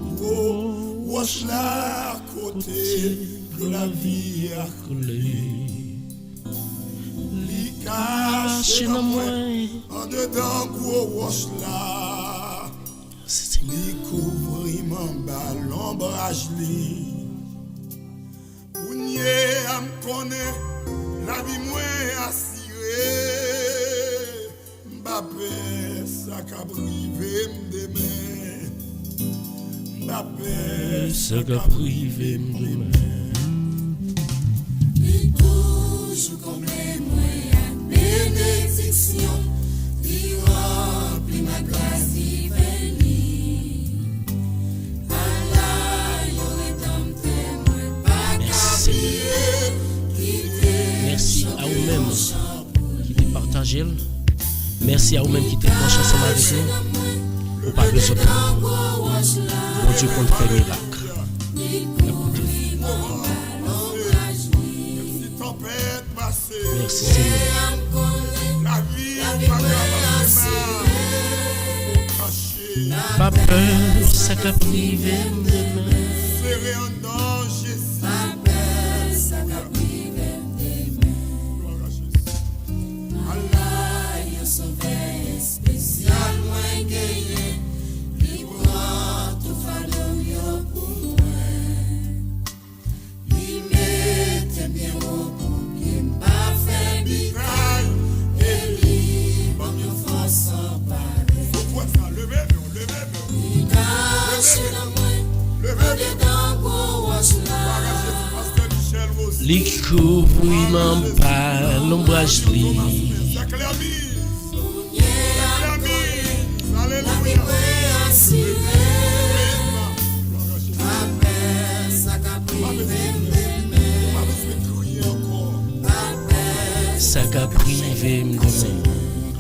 wash la côté que la vie a collé. Li caché dans moi en dedans gros wash la. Li couvri m'en bas l'ombrage li. Ounye a m'konne la vie moins assurée. M'bappé ça qu'a privé m'demain. M'bappé ça qu'a privé m'demain. Li toujours comblé moi à bénédiction. Li rempli ma grâce divine. Allah yo rédempté moi pas qu'à merci à vous-même qui te partagez. Merci à vous-même qui te branché ensemble avec nous. Vous pas besoin de bon Dieu qu'on fait miracle. Merci Seigneur. Pas peur, ça qu'a privé demain. Li couvri m'en bas l'ombrage li. Ça qu'a privé m'demain.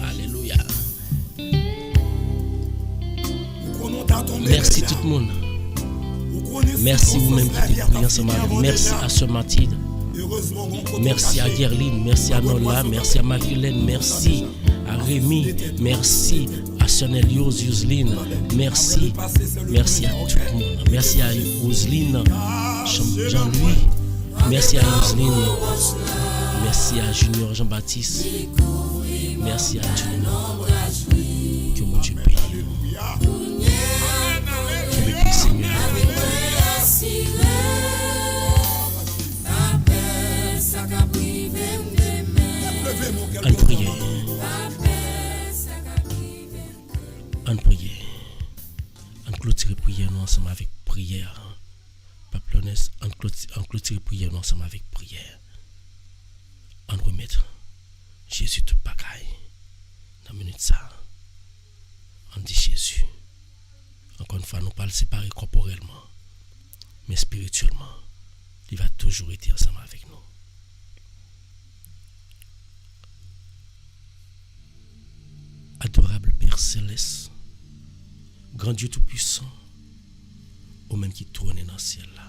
Alléluia. Merci tout le monde. Merci vous-même qui êtes prié ensemble avec nous. Merci à Sœur Mathilde. Merci à Guerline. Merci à Nola. Merci à Madeleine. Merci à Rémi. Merci à Sœur Elios Yuseline. Merci. Merci à tout le monde. Merci à Roseline Jean-Louis. Merci à Roseline. Merci à Junior Jean-Baptiste. Merci à tout le monde. Que mon Dieu bénisse. Que le Christ Seigneur. En prière. En prière. En clôture prière nous ensemble avec prière. Peuple honnête, en clôture prière nous ensemble avec prière. En remettre Jésus toute bagaille. Dans la minute ça. On dit Jésus. Encore une fois, nous parlons séparés corporellement. Mais spirituellement, il va toujours être ensemble avec nous. Adorable Père Céleste, grand Dieu Tout-Puissant, au même qui trône dans le ciel là.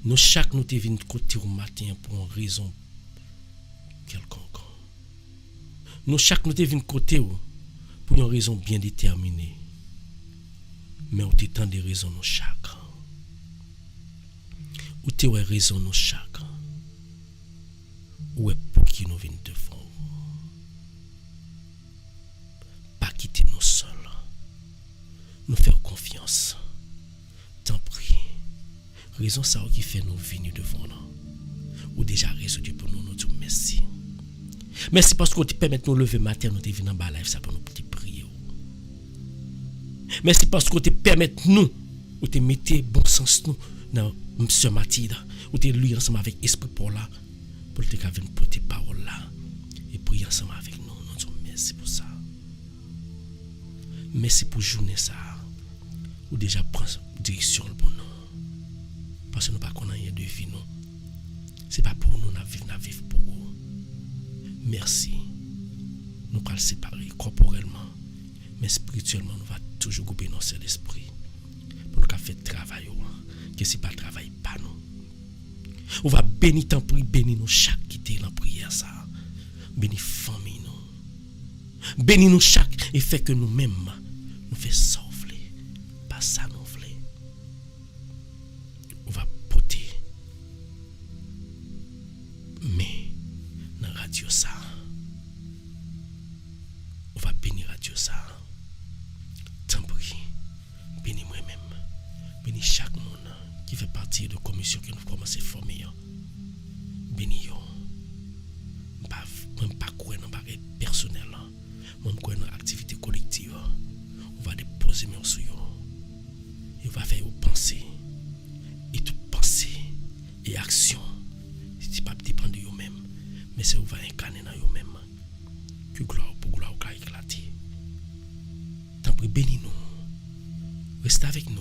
Nous chaque nous te venu côté au matin pour une raison quelconque. Nous chaque nous te venu côté pour une raison bien déterminée. Mais au temps des raisons nous chaque. Ou te ouais raison nous chaque. Ou est pour qui nous venons devant. Pas quitter nous seuls. Nous faire confiance. T'en prie. Raison ça qui fait nous venir devant nous. Ou déjà résolu pour nous, nous disons merci. Merci parce que tu permets de nous lever matin, nous te venir en bas live ça pour nous prier. Merci parce que tu permets nous, ou te mettez bon sens nous dans Monsieur Mathilde, ou te lui ensemble avec Esprit pour là, pour te venir porter parole là et prier ensemble avec nous. Nous disons merci pour ça. Merci pour journée ça. Ou déjà prendre direction pour nous. Parce que nous ne connaissons pas rien de vie nous. Ce n'est pas pour nous nous vivre pour vous. Merci. Nous allons séparer corporellement, mais spirituellement nous va toujours couper dans cet esprit pour nous faire travail que ce n'est pas le travail pas nous. On va bénir tant prix, bénir nous chaque qui était dans la prière ça. Bénir famille nous. Bénir nous chaque et fait que nous-mêmes poser mes sur yo. Il va faire penser. Et toute pensée et action, c'est pas dépendre de vous-même, mais c'est vous va incarner dans vous-même. Que gloire pour gloire va éclater. Tant pis, bénis-nous. Reste avec nous.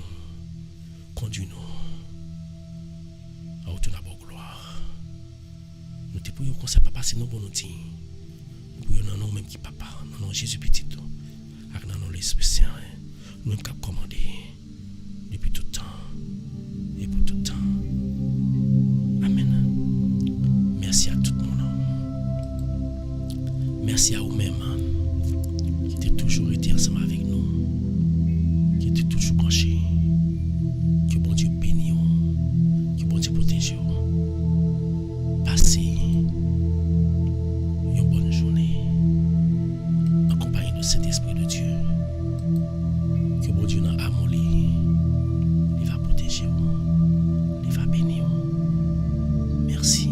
Conduis-nous. À retourner à bonne gloire. Nous te prions qu'on ne sait pas passer nos bons outils. Nous prions dans nous-mêmes qui papa, dans nous Jésus petit, avec dans nous l'Esprit Saint, nous qui commandé depuis tout temps et pour tout temps. Amen. Merci à tout le monde. Merci à vous-même qui avez toujours été ensemble avec nous, qui étaient toujours branchés. Que bon Dieu bénisse, que bon Dieu protège. Passez une bonne journée en compagnie de cet Esprit de Dieu. Que bon Dieu n'a amolé, il va protéger, il va bénir. Merci.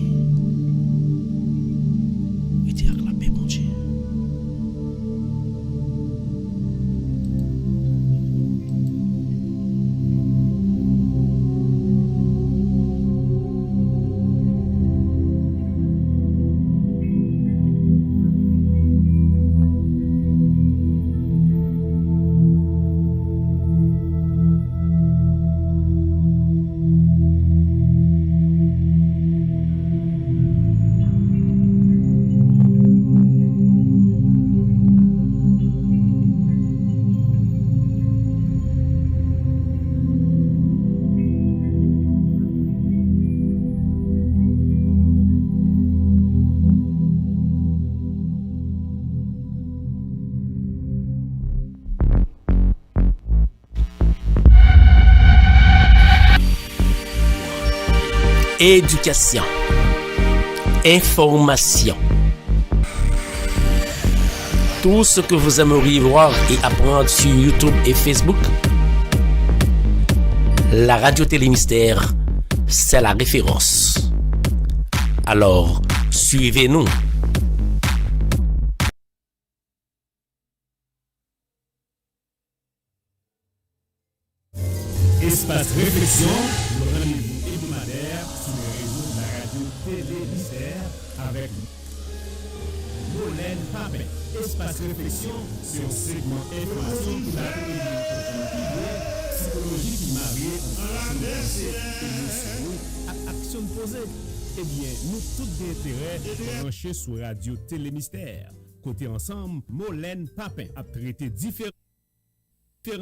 Restez avec la paix, mon Dieu. Éducation, information. Tout ce que vous aimeriez voir et apprendre sur YouTube et Facebook, la radio Télémystère, c'est la référence. Alors, suivez-nous. Espace réflexion, le rendez-vous hebdomadaire sur les réseaux de la radio Télémystère avec Molène Papin. Espace réflexion, c'est un segment information qui va aider psychologie qui marie émotion à action posée. Eh bien, nous tous d'intérêt branchés sur radio Télémystère. Côté ensemble, Molène Papin a traité différents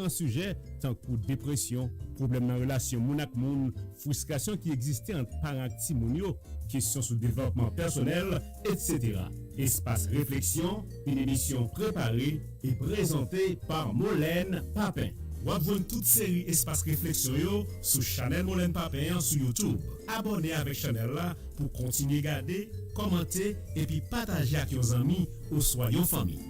sujets tant que dépression, problème dans la relation moun ak moun, frustration qui existait entre parents timonio, questions sur le développement personnel, etc. Espace réflexion, une émission préparée et présentée par Molène Papin. Ou avez toute série Espace Réflexion yo sur Chanel Molène Papin sur YouTube. Abonnez avec Chanel là pour continuer à regarder, commenter et puis partager avec vos amis ou soit vos familles.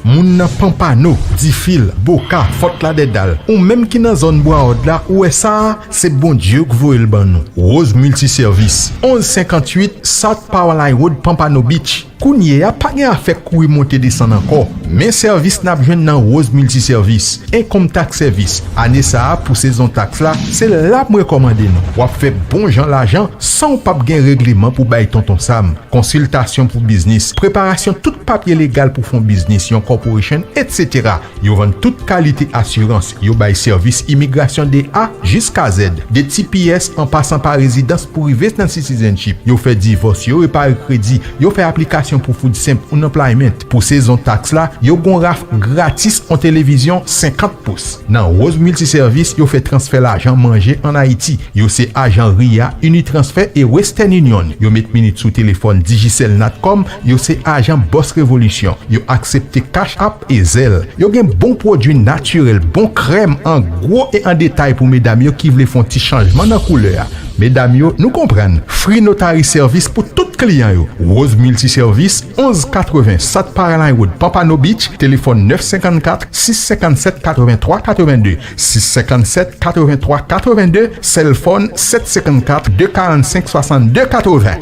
Moun nan Pampano, Difil, Boka, Fort la Dedal, ou même qui nan zone Bois-Haut là, où est ça, c'est bon Dieu que vous le ban nous. Rose Multiservice, 1158 South Powerline Road, Pampano Beach. Kounye a pas gen afek koui monter descendre encore, mais service n'a besoin dans Rose Multiservice. Income tax service, année ça pour saison taxe là, c'est là me recommander nous. Ou fait bon gens l'argent sans pas gen règlement pour bailler tonton Sam, consultation pour business, préparation tout papier légal pour fond business, yon corporation, etc. Yo vend toute qualité assurance, yo bail service immigration de A jusqu'à Z, des TPS en passant par résidence pour resident citizenship. Yo fait divorce, yo réparer crédit, yo fait application pour food simple ou employment. Pour saison taxe là, yo gon raf gratis en télévision 50 pouces. Dans Rose Multiservice, yo fait transfert l'argent manger en Haïti. Yo c'est agent RIA, Unitransfer et Western Union. Yo met minute sous téléphone Digicel Natcom, yo c'est agent Boss Revolution. Yo accepte Cash App et Zelle. Yo gen bon produit naturel, bon crème en gros et en détail pour mesdames yo qui veulent faire un petit changement dans couleur. Mesdames yo, nous comprennent. Free Notary Service pour tout client yo. Rose Multiservice 1180 South Powerline Road, Pampano Beach, téléphone 954 657 83 82 657 83 82, cell phone 754 245 62 80.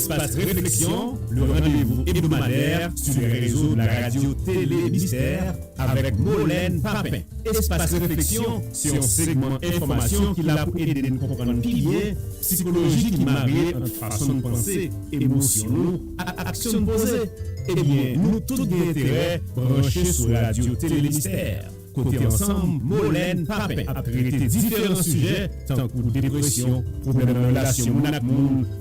Espace Réflexion, le rendez-vous hebdomadaire sur les réseaux de la radio Télé Mystère avec Molène Papin. Espace Réflexion, c'est un segment information qui l'a pour aider à nous comprendre plus bien psychologie qui marie entre façon de penser, émotion à action posée. Eh bien, nous tous d'intérêt branchés sur la radio Télé Mystère. Côté ensemble, Molène Papin a traité différents sujets, tant que dépression, problèmes de relation,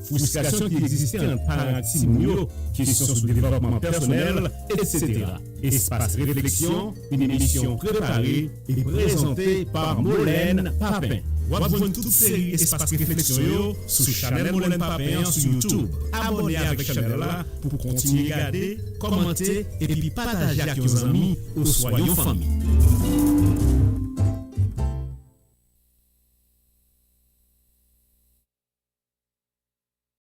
frustration qui existait entre parents et questions sur le développement personnel, etc. Espace Réflexion, une émission préparée et présentée par Molène Papin. Vous avez toute série Espace Réflexion sur Chanel Molène Papin sur YouTube. Abonnez avec Chanel là pour continuer à regarder, commenter et puis partager avec vos amis ou soyons famille.